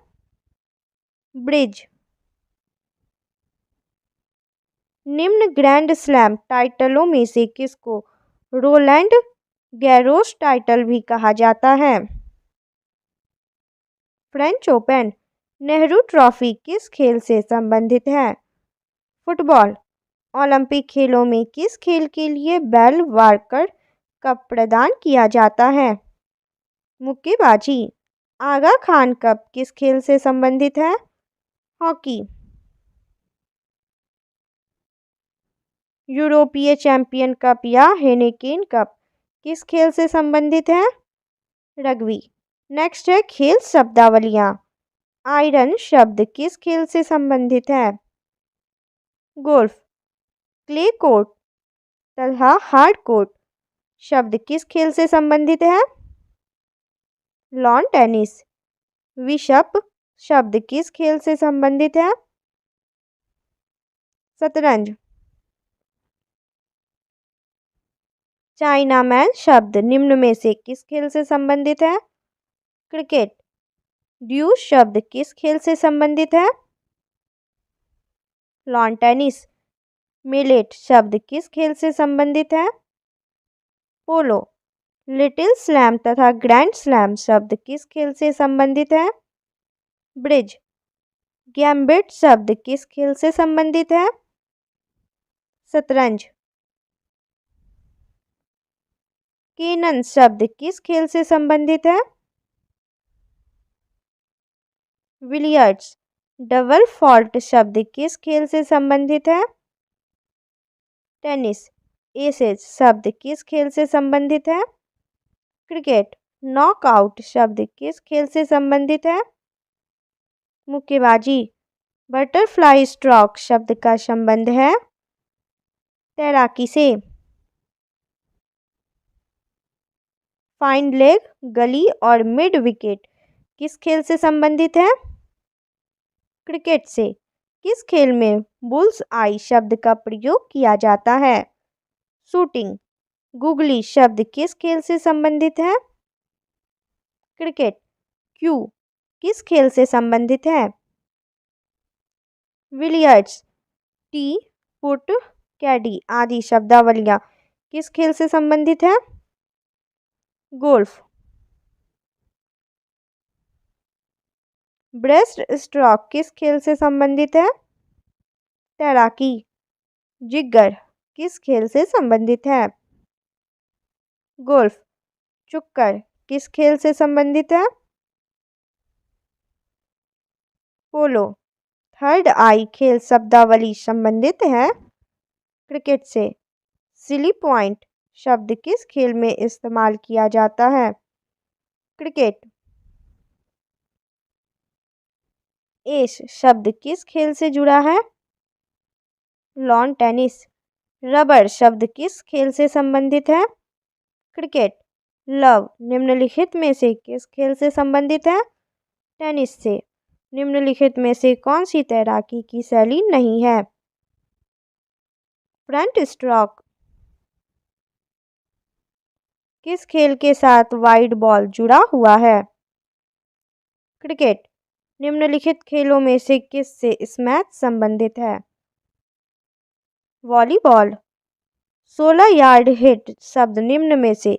ब्रिज। निम्न ग्रैंड स्लैम टाइटलों में से किसको रोलैंड गैरोस टाइटल भी कहा जाता है? French open. नेहरू ट्रॉफी किस खेल से संबंधित है? फुटबॉल। ओलंपिक खेलों में किस खेल के लिए बेल वार्कर कप प्रदान किया जाता है? मुक्केबाजी। आगा खान कप किस खेल से संबंधित है? हॉकी। यूरोपीय चैंपियन कप या हेनेकेन कप किस खेल से संबंधित है? रग्बी। नेक्स्ट है खेल शब्दावलियाँ। आयरन शब्द किस खेल से संबंधित है? गोल्फ। क्ले कोर्ट तथा हार्ड कोर्ट शब्द किस खेल से संबंधित है? Lawn tennis. विशप शब्द किस खेल से संबंधित है? शतरंज। चाइनामैन शब्द निम्न में से किस खेल से संबंधित है? क्रिकेट। ड्यूस शब्द किस खेल से संबंधित है? Lawn tennis. मिलेट शब्द किस खेल से संबंधित है? पोलो। लिटिल स्लैम तथा ग्रैंड स्लैम शब्द किस खेल से संबंधित है? ब्रिज। गैम्बिट शब्द किस खेल से संबंधित है? शतरंज। केनन शब्द किस खेल से संबंधित है? विलियर्ड्स। डबल फॉल्ट शब्द किस खेल से संबंधित है? टेनिस। एसेज शब्द किस खेल से संबंधित है? क्रिकेट। नॉकआउट शब्द किस खेल से संबंधित है? मुक्केबाजी। बटरफ्लाई स्ट्रोक शब्द का संबंध है तैराकी से। फाइन लेग, गली और मिड विकेट किस खेल से संबंधित है? क्रिकेट से। किस खेल में बुल्स आई शब्द का प्रयोग किया जाता है? शूटिंग। गुगली शब्द किस खेल से संबंधित है? क्रिकेट। क्यू किस खेल से संबंधित है? विलियर्ड्स। टी, पुट, कैडी आदि शब्दावलियां किस खेल से संबंधित है? गोल्फ। ब्रेस्ट स्ट्रोक किस खेल से संबंधित है? तैराकी। जिगर किस खेल से संबंधित है? गोल्फ। चुक्कर किस खेल से संबंधित है? पोलो। थर्ड आई खेल शब्दावली संबंधित है क्रिकेट से। सिली पॉइंट शब्द किस खेल में इस्तेमाल किया जाता है? क्रिकेट। एस शब्द किस खेल से जुड़ा है? Lawn tennis. रबर शब्द किस खेल से संबंधित है? क्रिकेट। लव निम्नलिखित में से किस खेल से संबंधित है? टेनिस से। निम्नलिखित में से कौन सी तैराकी की शैली नहीं है? फ्रंट स्ट्रोक किस खेल के साथ वाइड बॉल जुड़ा हुआ है? क्रिकेट। निम्नलिखित खेलों में से किस से स्मैच संबंधित है? वॉलीबॉल। 16 यार्ड हिट शब्द निम्न में से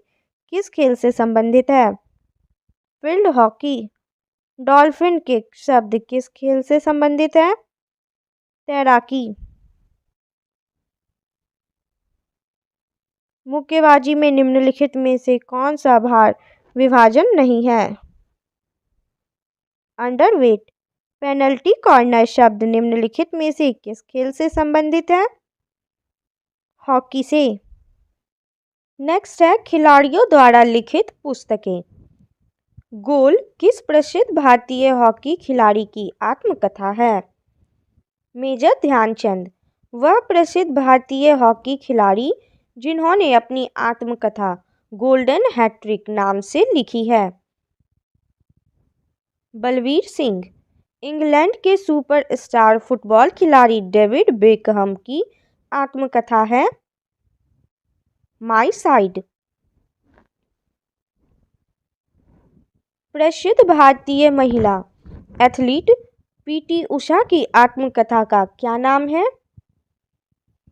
किस खेल से संबंधित है? Field hockey. डॉल्फिन किक शब्द किस खेल से संबंधित है? तैराकी। मुक्केबाजी में निम्नलिखित में से कौन सा भार विभाजन नहीं है? अंडरवेट। पेनल्टी कॉर्नर शब्द निम्नलिखित में से किस खेल से संबंधित है? हॉकी से। नेक्स्ट है खिलाड़ियों द्वारा लिखित पुस्तकें। गोल किस प्रसिद्ध भारतीय हॉकी खिलाड़ी की आत्मकथा है? मेजर ध्यानचंद। वह प्रसिद्ध भारतीय हॉकी खिलाड़ी जिन्होंने अपनी आत्मकथा गोल्डन हैट्रिक नाम से लिखी है। बलवीर सिंह। इंग्लैंड के सुपरस्टार फुटबॉल खिलाड़ी डेविड बेकहम की आत्मकथा है माई साइड। प्रसिद्ध भारतीय महिला एथलीट पीटी उषा की आत्मकथा का क्या नाम है?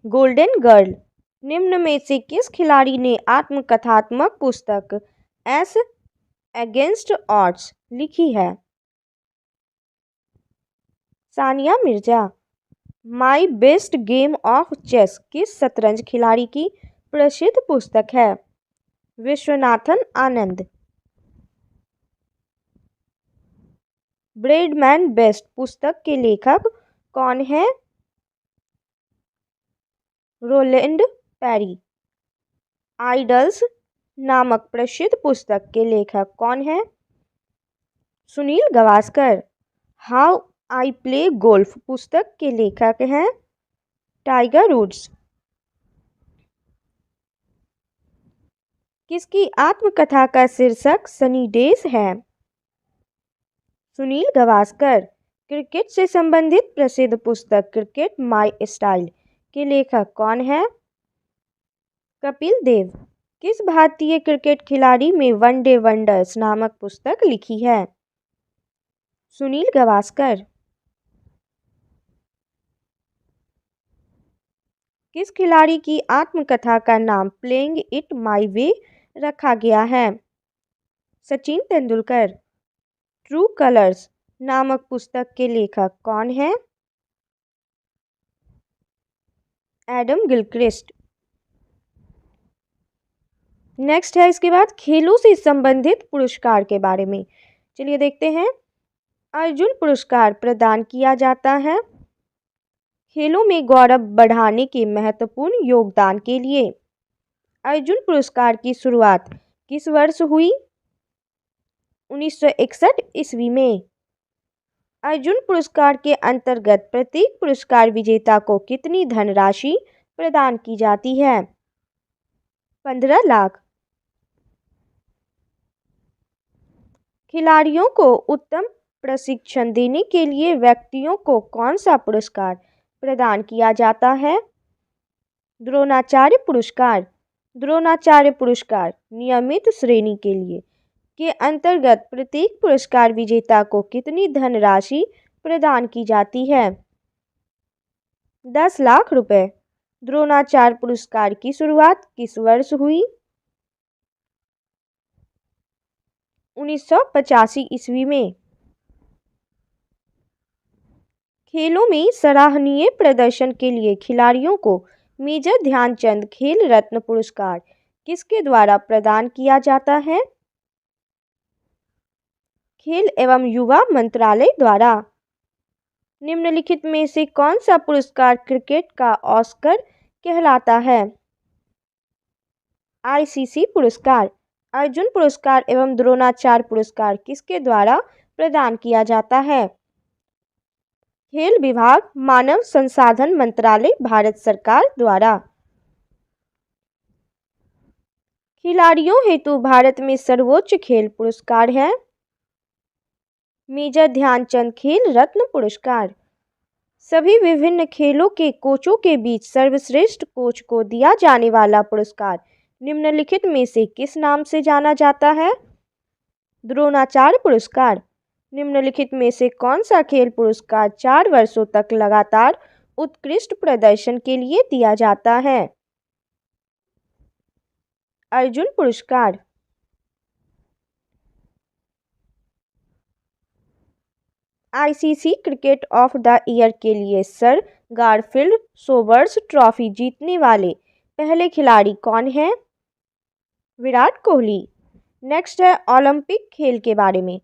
Golden girl. निम्न में से किस खिलाड़ी ने आत्मकथात्मक पुस्तक एस अगेंस्ट ऑड्स लिखी है? Sania Mirza. My best game of chess किस शतरंज खिलाड़ी की प्रसिद्ध पुस्तक है? विश्वनाथन आनंद। ब्रेडमैन बेस्ट पुस्तक के लेखक कौन है? Rowland peri. आइडल्स नामक प्रसिद्ध पुस्तक के लेखक कौन है? Sunil Gavaskar. How I play golf पुस्तक के लेखक हैं टाइगर वुड्स। किसकी आत्मकथा का शीर्षक सनी डेज है? सुनील गावस्कर। क्रिकेट से संबंधित प्रसिद्ध पुस्तक क्रिकेट माई स्टाइल के लेखक कौन है? कपिल देव। किस भारतीय क्रिकेट खिलाड़ी में वनडे वंडर्स नामक पुस्तक लिखी है? सुनील गावस्कर। किस खिलाड़ी की आत्मकथा का नाम प्लेइंग इट माई वे रखा गया है? सचिन तेंदुलकर। ट्रू कलर्स नामक पुस्तक के लेखक कौन है? Adam Gilchrist. नेक्स्ट है इसके बाद खेलों से संबंधित पुरस्कार के बारे में। चलिए देखते हैं। अर्जुन पुरस्कार प्रदान किया जाता है खेलों में गौरव बढ़ाने के महत्वपूर्ण योगदान के लिए। अर्जुन पुरस्कार की शुरुआत किस वर्ष हुई? 1961 ईस्वी में। अर्जुन पुरस्कार के अंतर्गत प्रत्येक पुरस्कार विजेता को कितनी धनराशि प्रदान की जाती है? 15 लाख। खिलाड़ियों को उत्तम प्रशिक्षण देने के लिए व्यक्तियों को कौन सा पुरस्कार प्रदान किया जाता है? द्रोणाचार्य पुरस्कार। द्रोणाचार्य पुरस्कार नियमित श्रेणी के लिए के अंतर्गत प्रत्येक पुरस्कार विजेता को कितनी धनराशि प्रदान की जाती है? 10 लाख रुपए। द्रोणाचार्य पुरस्कार की शुरुआत किस वर्ष हुई? 1985 ईस्वी में। खेलों में सराहनीय प्रदर्शन के लिए खिलाड़ियों को मेजर ध्यानचंद खेल रत्न पुरस्कार किसके द्वारा प्रदान किया जाता है? खेल एवं युवा मंत्रालय द्वारा। निम्नलिखित में से कौन सा पुरस्कार क्रिकेट का ऑस्कर कहलाता है? आईसीसी पुरस्कार। अर्जुन पुरस्कार एवं द्रोणाचार्य पुरस्कार किसके द्वारा प्रदान किया जाता है? खेल विभाग मानव संसाधन मंत्रालय भारत सरकार द्वारा। खिलाड़ियों हेतु भारत में सर्वोच्च खेल पुरस्कार है मेजर ध्यानचंद खेल रत्न पुरस्कार। सभी विभिन्न खेलों के कोचों के बीच सर्वश्रेष्ठ कोच को दिया जाने वाला पुरस्कार निम्नलिखित में से किस नाम से जाना जाता है? द्रोणाचार्य पुरस्कार। निम्नलिखित में से कौन सा खेल पुरस्कार 4 वर्षों तक लगातार उत्कृष्ट प्रदर्शन के लिए दिया जाता है? अर्जुन पुरस्कार। ICC cricket of the year के लिए सर गारफील्ड सोबर्स ट्रॉफी जीतने वाले पहले खिलाड़ी कौन हैं? विराट कोहली। नेक्स्ट है ओलंपिक खेल के बारे में।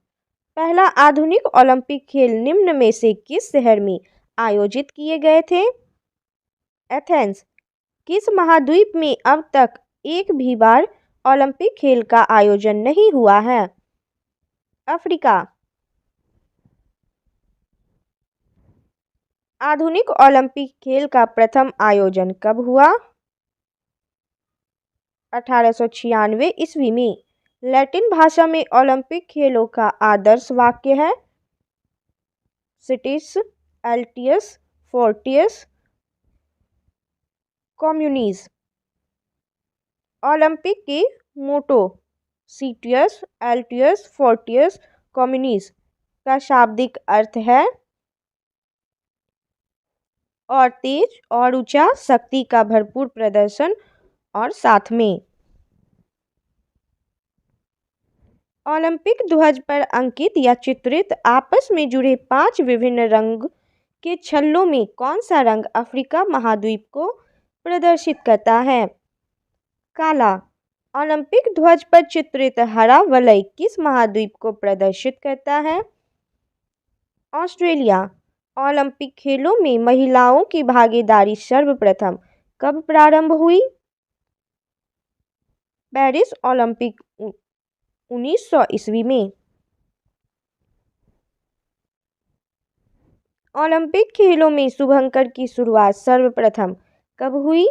पहला आधुनिक ओलंपिक खेल निम्न में से किस शहर में आयोजित किए गए थे? एथेंस। किस महाद्वीप में अब तक एक भी बार ओलंपिक खेल का आयोजन नहीं हुआ है? अफ्रीका। आधुनिक ओलंपिक खेल का प्रथम आयोजन कब हुआ? 1896 ईस्वी में। लैटिन भाषा में ओलंपिक खेलों का आदर्श वाक्य है सिटिस एल्टियस फोर्टियस कम्युनिस। ओलंपिक के मोटो सिटियस एल्टियस फोर्टियस कम्युनिस का शाब्दिक अर्थ है और तेज और ऊंचा, शक्ति का भरपूर प्रदर्शन और साथ में। ओलंपिक ध्वज पर अंकित या चित्रित आपस में जुड़े 5 विभिन्न रंग के छल्लों में कौन सा रंग अफ्रीका महाद्वीप को प्रदर्शित करता है? काला। ओलंपिक ध्वज पर चित्रित हरा वलय किस महाद्वीप को प्रदर्शित करता है? ऑस्ट्रेलिया। ओलंपिक खेलों में महिलाओं की भागीदारी सर्वप्रथम कब प्रारंभ हुई? पेरिस ओलंपिक 1900 ईस्वी में। ओलंपिक खेलों में शुभंकर की शुरुआत सर्वप्रथम कब हुई?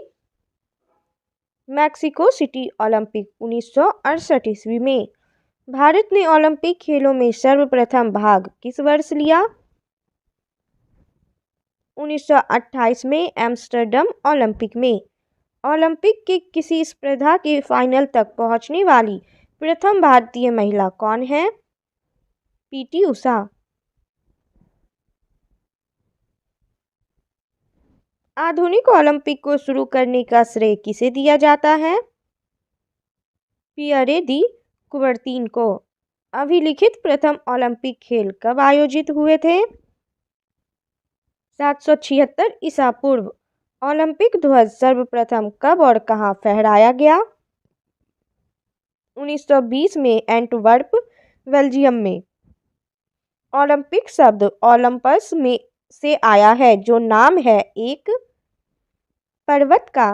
मैक्सिको सिटी ओलंपिक 1968 ईस्वी में। भारत ने ओलंपिक खेलों में सर्वप्रथम भाग किस वर्ष लिया? 1928 में एम्स्टर्डम ओलंपिक में। ओलंपिक के किसी स्पर्धा के फाइनल तक पहुंचने वाली प्रथम भारतीय महिला कौन है? पीटी उषा। आधुनिक ओलंपिक को शुरू करने का श्रेय किसे दिया जाता है? पियरे दी कुबर्तीन को। अभिलिखित प्रथम ओलंपिक खेल कब आयोजित हुए थे? 776 ईसा पूर्व। ओलंपिक ध्वज सर्वप्रथम कब और कहां फहराया गया? 1920 में एंटवर्प, बेल्जियम में। ओलंपिक शब्द ओलंपस में से आया है जो नाम है एक पर्वत का।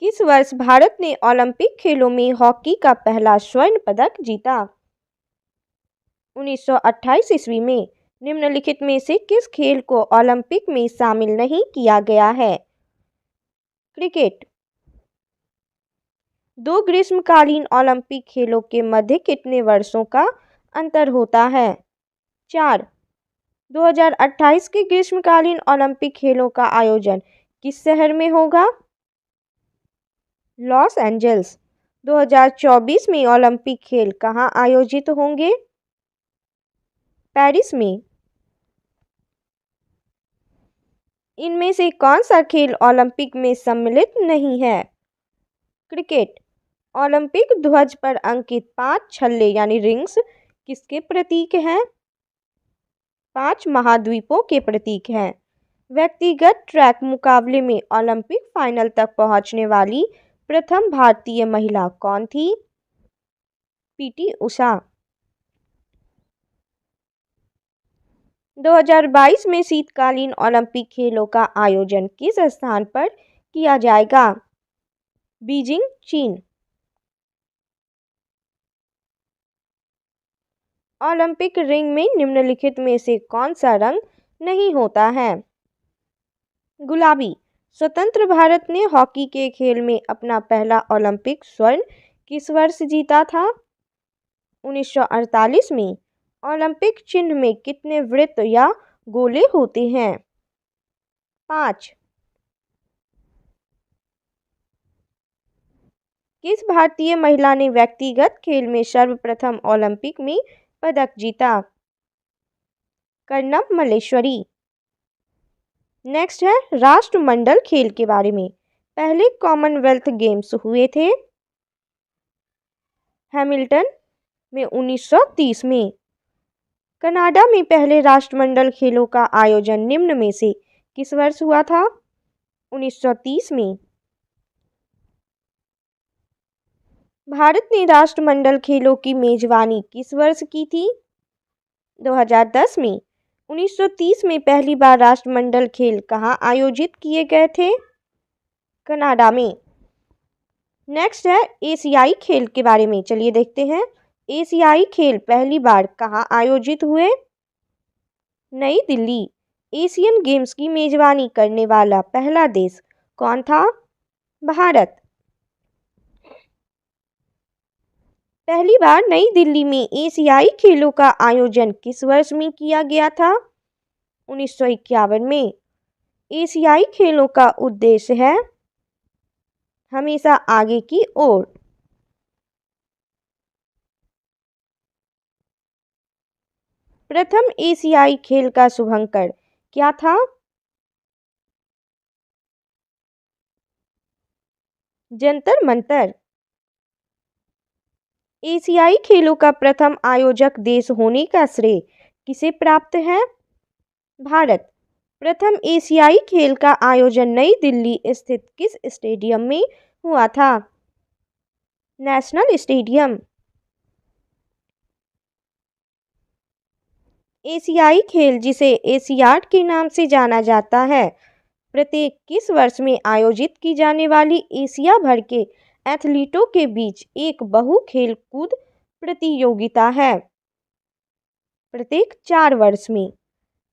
किस वर्ष भारत ने ओलंपिक खेलों में हॉकी का पहला स्वर्ण पदक जीता? 1928 ईस्वी में। निम्नलिखित में से किस खेल को ओलंपिक में शामिल नहीं किया गया है? क्रिकेट। 2 ग्रीष्मकालीन ओलंपिक खेलों के मध्य कितने वर्षों का अंतर होता है? 4। 2028 के ग्रीष्मकालीन ओलंपिक खेलों का आयोजन किस शहर में होगा? Los Angeles. 2024 में ओलंपिक खेल कहाँ आयोजित होंगे? पेरिस में। इनमें से कौन सा खेल ओलंपिक में सम्मिलित नहीं है? क्रिकेट। ओलंपिक ध्वज पर अंकित 5 छल्ले यानी रिंग्स किसके प्रतीक हैं? 5 महाद्वीपों के प्रतीक हैं। व्यक्तिगत ट्रैक मुकाबले में ओलंपिक फाइनल तक पहुंचने वाली प्रथम भारतीय महिला कौन थी? पीटी उषा। 2022 में शीतकालीन ओलंपिक खेलों का आयोजन किस स्थान पर किया जाएगा? बीजिंग, चीन। ओलंपिक रिंग में निम्नलिखित में से कौन सा रंग नहीं होता है? गुलाबी। स्वतंत्र भारत ने हॉकी के खेल में अपना पहला ओलंपिक स्वर्ण किस वर्ष जीता था? 1948 में। ओलंपिक चिन्ह में कितने वृत्त या गोले होते हैं? 5। किस भारतीय महिला ने व्यक्तिगत खेल में सर्वप्रथम ओलंपिक में पदक जीता? कर्णम मल्लेश्वरी। नेक्स्ट है राष्ट्रमंडल खेल के बारे में। पहले कॉमनवेल्थ गेम्स हुए थे हैमिल्टन में 1930 में। कनाडा में पहले राष्ट्रमंडल खेलों का आयोजन निम्न में से किस वर्ष हुआ था? 1930 में। भारत ने राष्ट्रमंडल खेलों की मेजबानी किस वर्ष की थी? 2010 में। 1930 में पहली बार राष्ट्रमंडल खेल कहाँ आयोजित किए गए थे? कनाडा में। नेक्स्ट है एशियाई खेल के बारे में, चलिए देखते हैं। एशियाई खेल पहली बार कहाँ आयोजित हुए? नई दिल्ली। एशियन गेम्स की मेजबानी करने वाला पहला देश कौन था? भारत। पहली बार नई दिल्ली में एशियाई खेलों का आयोजन किस वर्ष में किया गया था? 1951 में। एशियाई खेलों का उद्देश्य है हमेशा आगे की ओर। प्रथम एशियाई खेल का शुभंकर क्या था? जंतर मंतर। एशियाई खेलों का प्रथम आयोजक देश होने का श्रेय किसे प्राप्त है? भारत। प्रथम एशियाई खेल का आयोजन नई दिल्ली स्थित किस स्टेडियम में हुआ था? National stadium. एशियाई खेल, जिसे एशियाड के नाम से जाना जाता है, प्रत्येक किस वर्ष में आयोजित की जाने वाली एशिया भर के एथलीटों के बीच एक बहु खेल कूद प्रतियोगिता है? प्रत्येक 4 वर्ष में।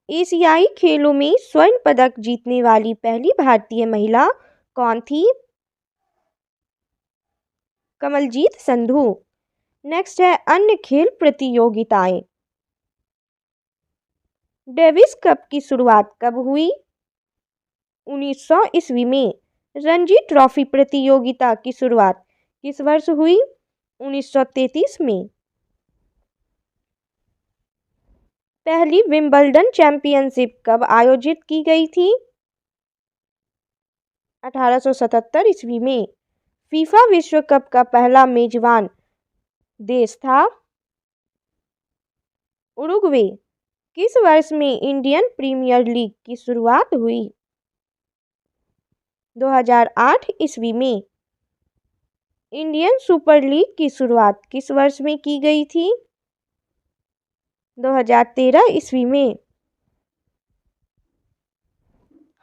एशियाई खेलों में स्वर्ण पदक जीतने वाली पहली भारतीय महिला कौन थी? कमलजीत संधू। नेक्स्ट है अन्य खेल प्रतियोगिताएं। डेविस कप की शुरुआत कब हुई? 1900 ईस्वी में। रणजी ट्रॉफी प्रतियोगिता की शुरुआत किस वर्ष हुई? 1933 में। पहली विंबलडन चैंपियनशिप कब आयोजित की गई थी? 1877 ईस्वी में। फीफा विश्व कप का पहला मेजबान देश था? उरुग्वे। किस वर्ष में इंडियन प्रीमियर लीग की शुरुआत हुई? 2008 ईस्वी में। इंडियन सुपर लीग की शुरुआत किस वर्ष में की गई थी? 2013 ईस्वी में।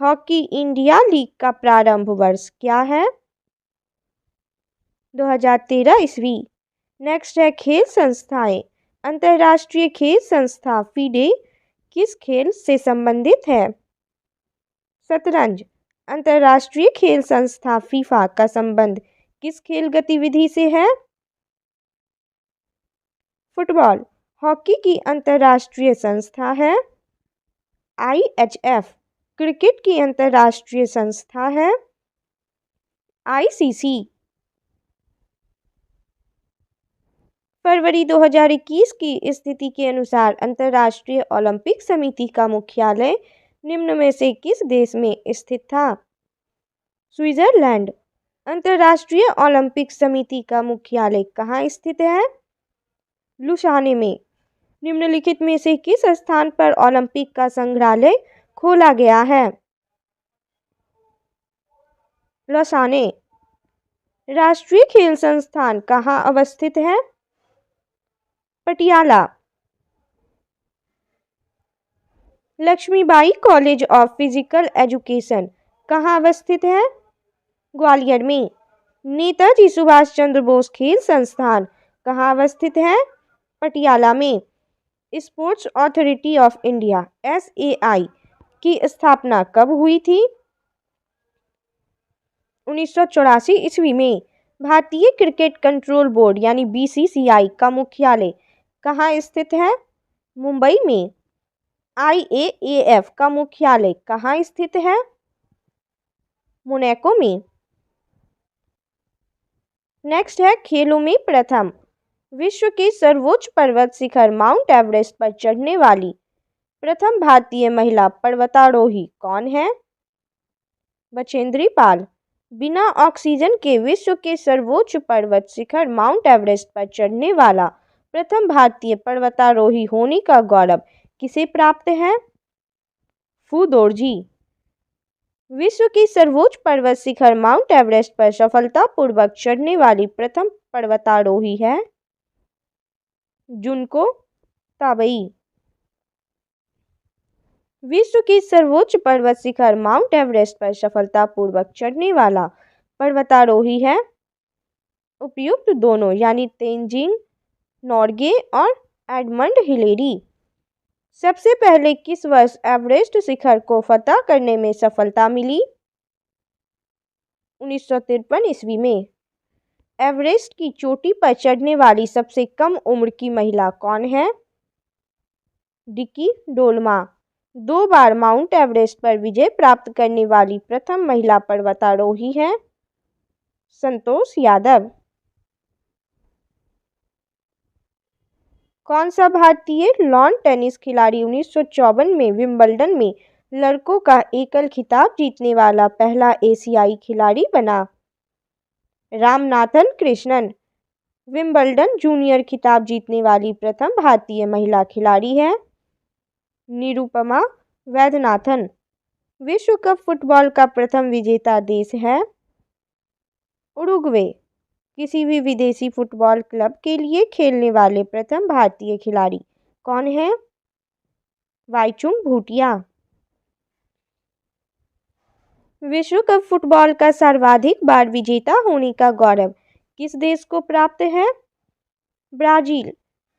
हॉकी इंडिया लीग का प्रारंभ वर्ष क्या है? 2013 ईस्वी। नेक्स्ट है खेल संस्थाएं। अंतर्राष्ट्रीय खेल संस्था फीडे किस खेल से संबंधित है? शतरंज। अंतर्राष्ट्रीय खेल संस्था फीफा का संबंध किस खेल गतिविधि से है? फुटबॉल। हॉकी की अंतर्राष्ट्रीय संस्था है IHF। क्रिकेट की अंतर्राष्ट्रीय संस्था है ICC। फरवरी 2021 की स्थिति के अनुसार अंतर्राष्ट्रीय ओलंपिक समिति का मुख्यालय निम्न में से किस देश में स्थित था? स्विट्जरलैंड। अंतर्राष्ट्रीय ओलंपिक समिति का मुख्यालय कहाँ स्थित है? लुसाने में। निम्नलिखित में से किस स्थान पर ओलंपिक का संग्रहालय खोला गया है? लुसाने। राष्ट्रीय खेल संस्थान कहाँ अवस्थित है? Patiala. Lakshmibai college of physical education कहाँ अवस्थित है? ग्वालियर में। नेताजी सुभाष चंद्र बोस खेल संस्थान कहाँ अवस्थित है? पटियाला में। Sports authority of India SAI की स्थापना कब हुई थी? 1984 ईस्वी में। भारतीय क्रिकेट कंट्रोल बोर्ड यानी BCCI का मुख्यालय कहाँ स्थित है? मुंबई में। IAAF का मुख्यालय कहाँ स्थित है? मोनाको में। नेक्स्ट है खेलों में प्रथम। विश्व के सर्वोच्च पर्वत शिखर माउंट एवरेस्ट पर चढ़ने वाली प्रथम भारतीय महिला पर्वतारोही कौन है? बछेंद्री पाल। बिना ऑक्सीजन के विश्व के सर्वोच्च पर्वत शिखर माउंट एवरेस्ट पर चढ़ने वाला प्रथम भारतीय पर्वतारोही होने का गौरव किसे प्राप्त है? फू दोरजी। विश्व की सर्वोच्च पर्वत शिखर माउंट एवरेस्ट पर सफलतापूर्वक चढ़ने वाली प्रथम पर्वतारोही है? जुनको ताबई। विश्व की सर्वोच्च पर्वत शिखर माउंट एवरेस्ट पर सफलतापूर्वक चढ़ने वाला पर्वतारोही है? उपयुक्त दोनों यानी तेंजिंग नोर्गे और एडमंड हिलेरी। सबसे पहले किस वर्ष एवरेस्ट शिखर को फतह करने में सफलता मिली? 1953 ईस्वी में। एवरेस्ट की चोटी पर चढ़ने वाली सबसे कम उम्र की महिला कौन है? डिकी डोलमा। 2 बार माउंट एवरेस्ट पर विजय प्राप्त करने वाली प्रथम महिला पर्वतारोही है? संतोष यादव। कौन सा भारतीय लॉन टेनिस खिलाड़ी 1954 में विंबलडन में लड़कों का एकल खिताब जीतने वाला पहला एशियाई खिलाड़ी बना? रामनाथन कृष्णन। विंबलडन जूनियर खिताब जीतने वाली प्रथम भारतीय महिला खिलाड़ी है? निरुपमा वैद्यनाथन। विश्व कप फुटबॉल का प्रथम विजेता देश है? उरुग्वे। किसी भी विदेशी फुटबॉल क्लब के लिए खेलने वाले प्रथम भारतीय खिलाड़ी कौन है? वाईचुंग भूटिया। विश्व कप फुटबॉल का सर्वाधिक बार विजेता होने का गौरव किस देश को प्राप्त है? ब्राजील।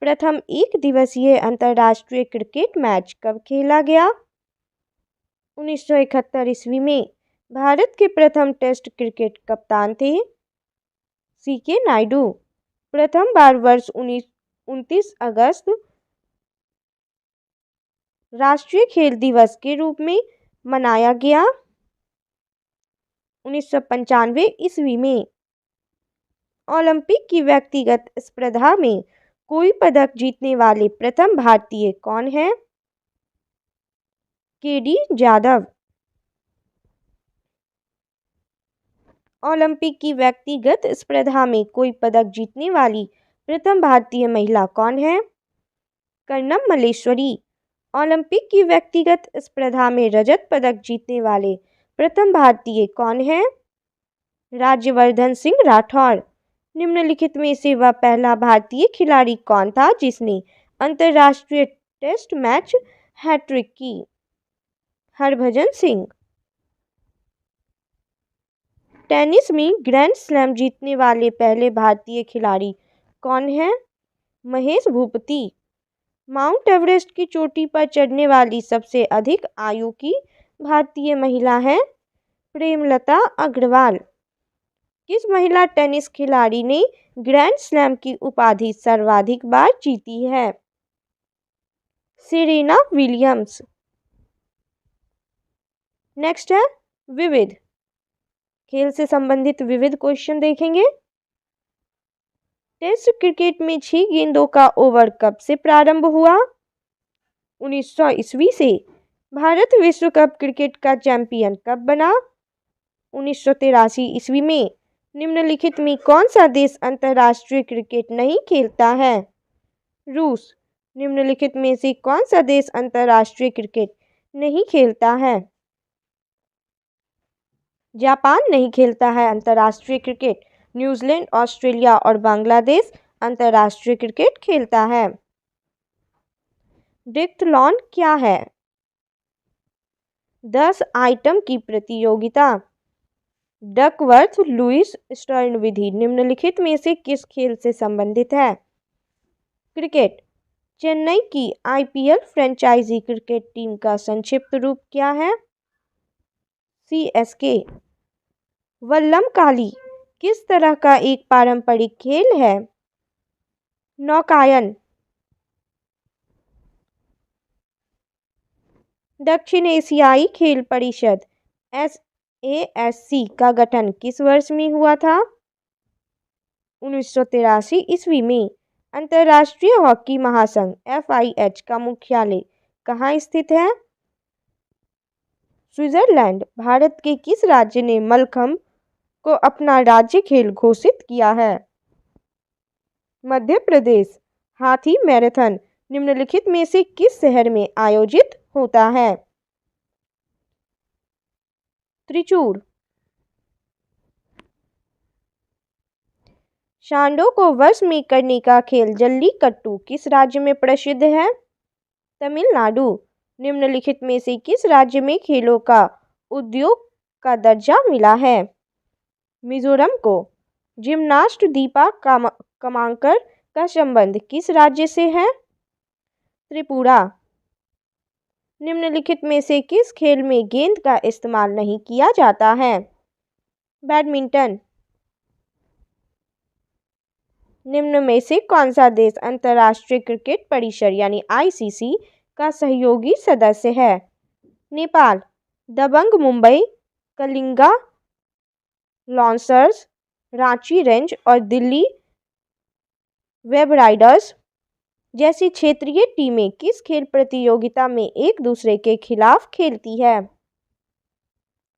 प्रथम एक दिवसीय अंतर्राष्ट्रीय क्रिकेट मैच कब खेला गया? 1971 ईस्वी में। भारत के प्रथम टेस्ट क्रिकेट कप्तान थे? सीके नायडू। प्रथम बार वर्ष 29 अगस्त राष्ट्रीय खेल दिवस के रूप में मनाया गया? 1995 ईस्वी में। ओलंपिक की व्यक्तिगत स्पर्धा में कोई पदक जीतने वाले प्रथम भारतीय कौन है? केडी जाधव। ओलंपिक की व्यक्तिगत स्पर्धा में कोई पदक जीतने वाली प्रथम भारतीय महिला कौन है? कर्णम मल्लेश्वरी। ओलंपिक की व्यक्तिगत स्पर्धा में रजत पदक जीतने वाले प्रथम भारतीय कौन है? राज्यवर्धन सिंह राठौर। निम्नलिखित में से वह पहला भारतीय खिलाड़ी कौन था जिसने अंतर्राष्ट्रीय टेस्ट मैच हैट्रिक की? हरभजन सिंह। टेनिस में ग्रैंड स्लैम जीतने वाले पहले भारतीय खिलाड़ी कौन है? महेश भूपति। माउंट एवरेस्ट की चोटी पर चढ़ने वाली सबसे अधिक आयु की भारतीय महिला है? प्रेमलता अग्रवाल। किस महिला टेनिस खिलाड़ी ने ग्रैंड स्लैम की उपाधि सर्वाधिक बार जीती है? Serena Williams. नेक्स्ट है विविध। खेल से संबंधित विविध क्वेश्चन देखेंगे। टेस्ट क्रिकेट में 6 गेंदों का ओवर कब से प्रारंभ हुआ? 1900 ईस्वी से। भारत विश्व कप क्रिकेट का चैंपियन कब बना? 1983 ईस्वी में। निम्नलिखित में कौन सा देश अंतर्राष्ट्रीय क्रिकेट नहीं खेलता है? रूस। निम्नलिखित में से कौन सा देश अंतर्राष्ट्रीय क्रिकेट नहीं खेलता है? जापान नहीं खेलता है अंतर्राष्ट्रीय क्रिकेट। न्यूजीलैंड, ऑस्ट्रेलिया और बांग्लादेश अंतर्राष्ट्रीय क्रिकेट खेलता है। डिक्थलॉन क्या है? 10 आइटम की प्रतियोगिता। डकवर्थ लुईस स्टर्न विधि निम्नलिखित में से किस खेल से संबंधित है? क्रिकेट। चेन्नई की आईपीएल फ्रेंचाइजी क्रिकेट टीम का संक्षिप्त रूप क्या है? सीएसके। वल्लमकाली किस तरह का एक पारंपरिक खेल है? नौकायन। दक्षिण एशियाई खेल परिषद SASC का गठन किस वर्ष में हुआ था? 1983 ईस्वी में। अंतर्राष्ट्रीय हॉकी महासंघ FIH का मुख्यालय कहाँ स्थित है? स्विट्जरलैंड। भारत के किस राज्य ने मलखंभ को अपना राज्य खेल घोषित किया है? मध्य प्रदेश। हाथी मैराथन निम्नलिखित में से किस शहर में आयोजित होता है? त्रिचूर। सांडों को वश में करने का खेल जल्लीकट्टू किस राज्य में प्रसिद्ध है? तमिलनाडु। निम्नलिखित में से किस राज्य में खेलों का उद्योग का दर्जा मिला है? मिजोरम को। जिम्नास्ट दीपा कमांकर का संबंध किस राज्य से है? त्रिपुरा। निम्नलिखित में से किस खेल में गेंद का इस्तेमाल नहीं किया जाता है? बैडमिंटन। निम्न में से कौन सा देश अंतर्राष्ट्रीय क्रिकेट परिषद यानी आईसीसी का सहयोगी सदस्य है? नेपाल। दबंग मुंबई, कलिंगा लॉन्सर्स, रांची रेंज और दिल्ली वेब राइडर्स जैसी क्षेत्रीय टीमें किस खेल प्रतियोगिता में एक दूसरे के खिलाफ खेलती है?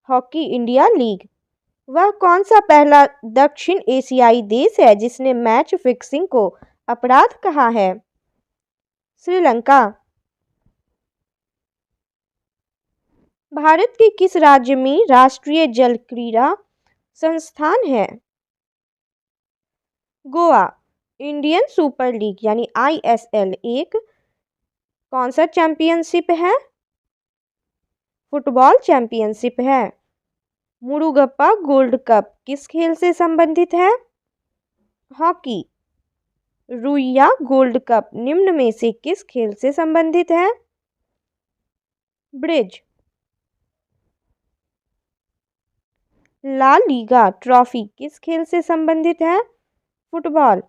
Hockey India league. वह कौन सा पहला दक्षिण एशियाई देश है जिसने मैच फिक्सिंग को अपराध कहा है? श्रीलंका। भारत के किस राज्य में राष्ट्रीय जल क्रीड़ा संस्थान है? गोवा। इंडियन सुपर लीग यानी आईएसएल एक कौन सा चैंपियनशिप है? फुटबॉल चैंपियनशिप है। मुरुगप्पा गोल्ड कप किस खेल से संबंधित है? हॉकी। रुइया गोल्ड कप निम्न में से किस खेल से संबंधित है? ब्रिज। ला लीगा ट्रॉफी किस खेल से संबंधित है? फुटबॉल।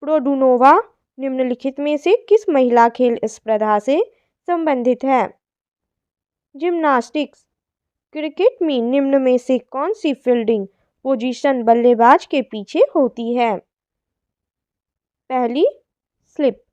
प्रोडुनोवा निम्नलिखित में से किस महिला खेल स्पर्धा से संबंधित है? जिम्नास्टिक्स। क्रिकेट में निम्न में से कौन सी फील्डिंग पोजीशन बल्लेबाज के पीछे होती है? पहली, स्लिप।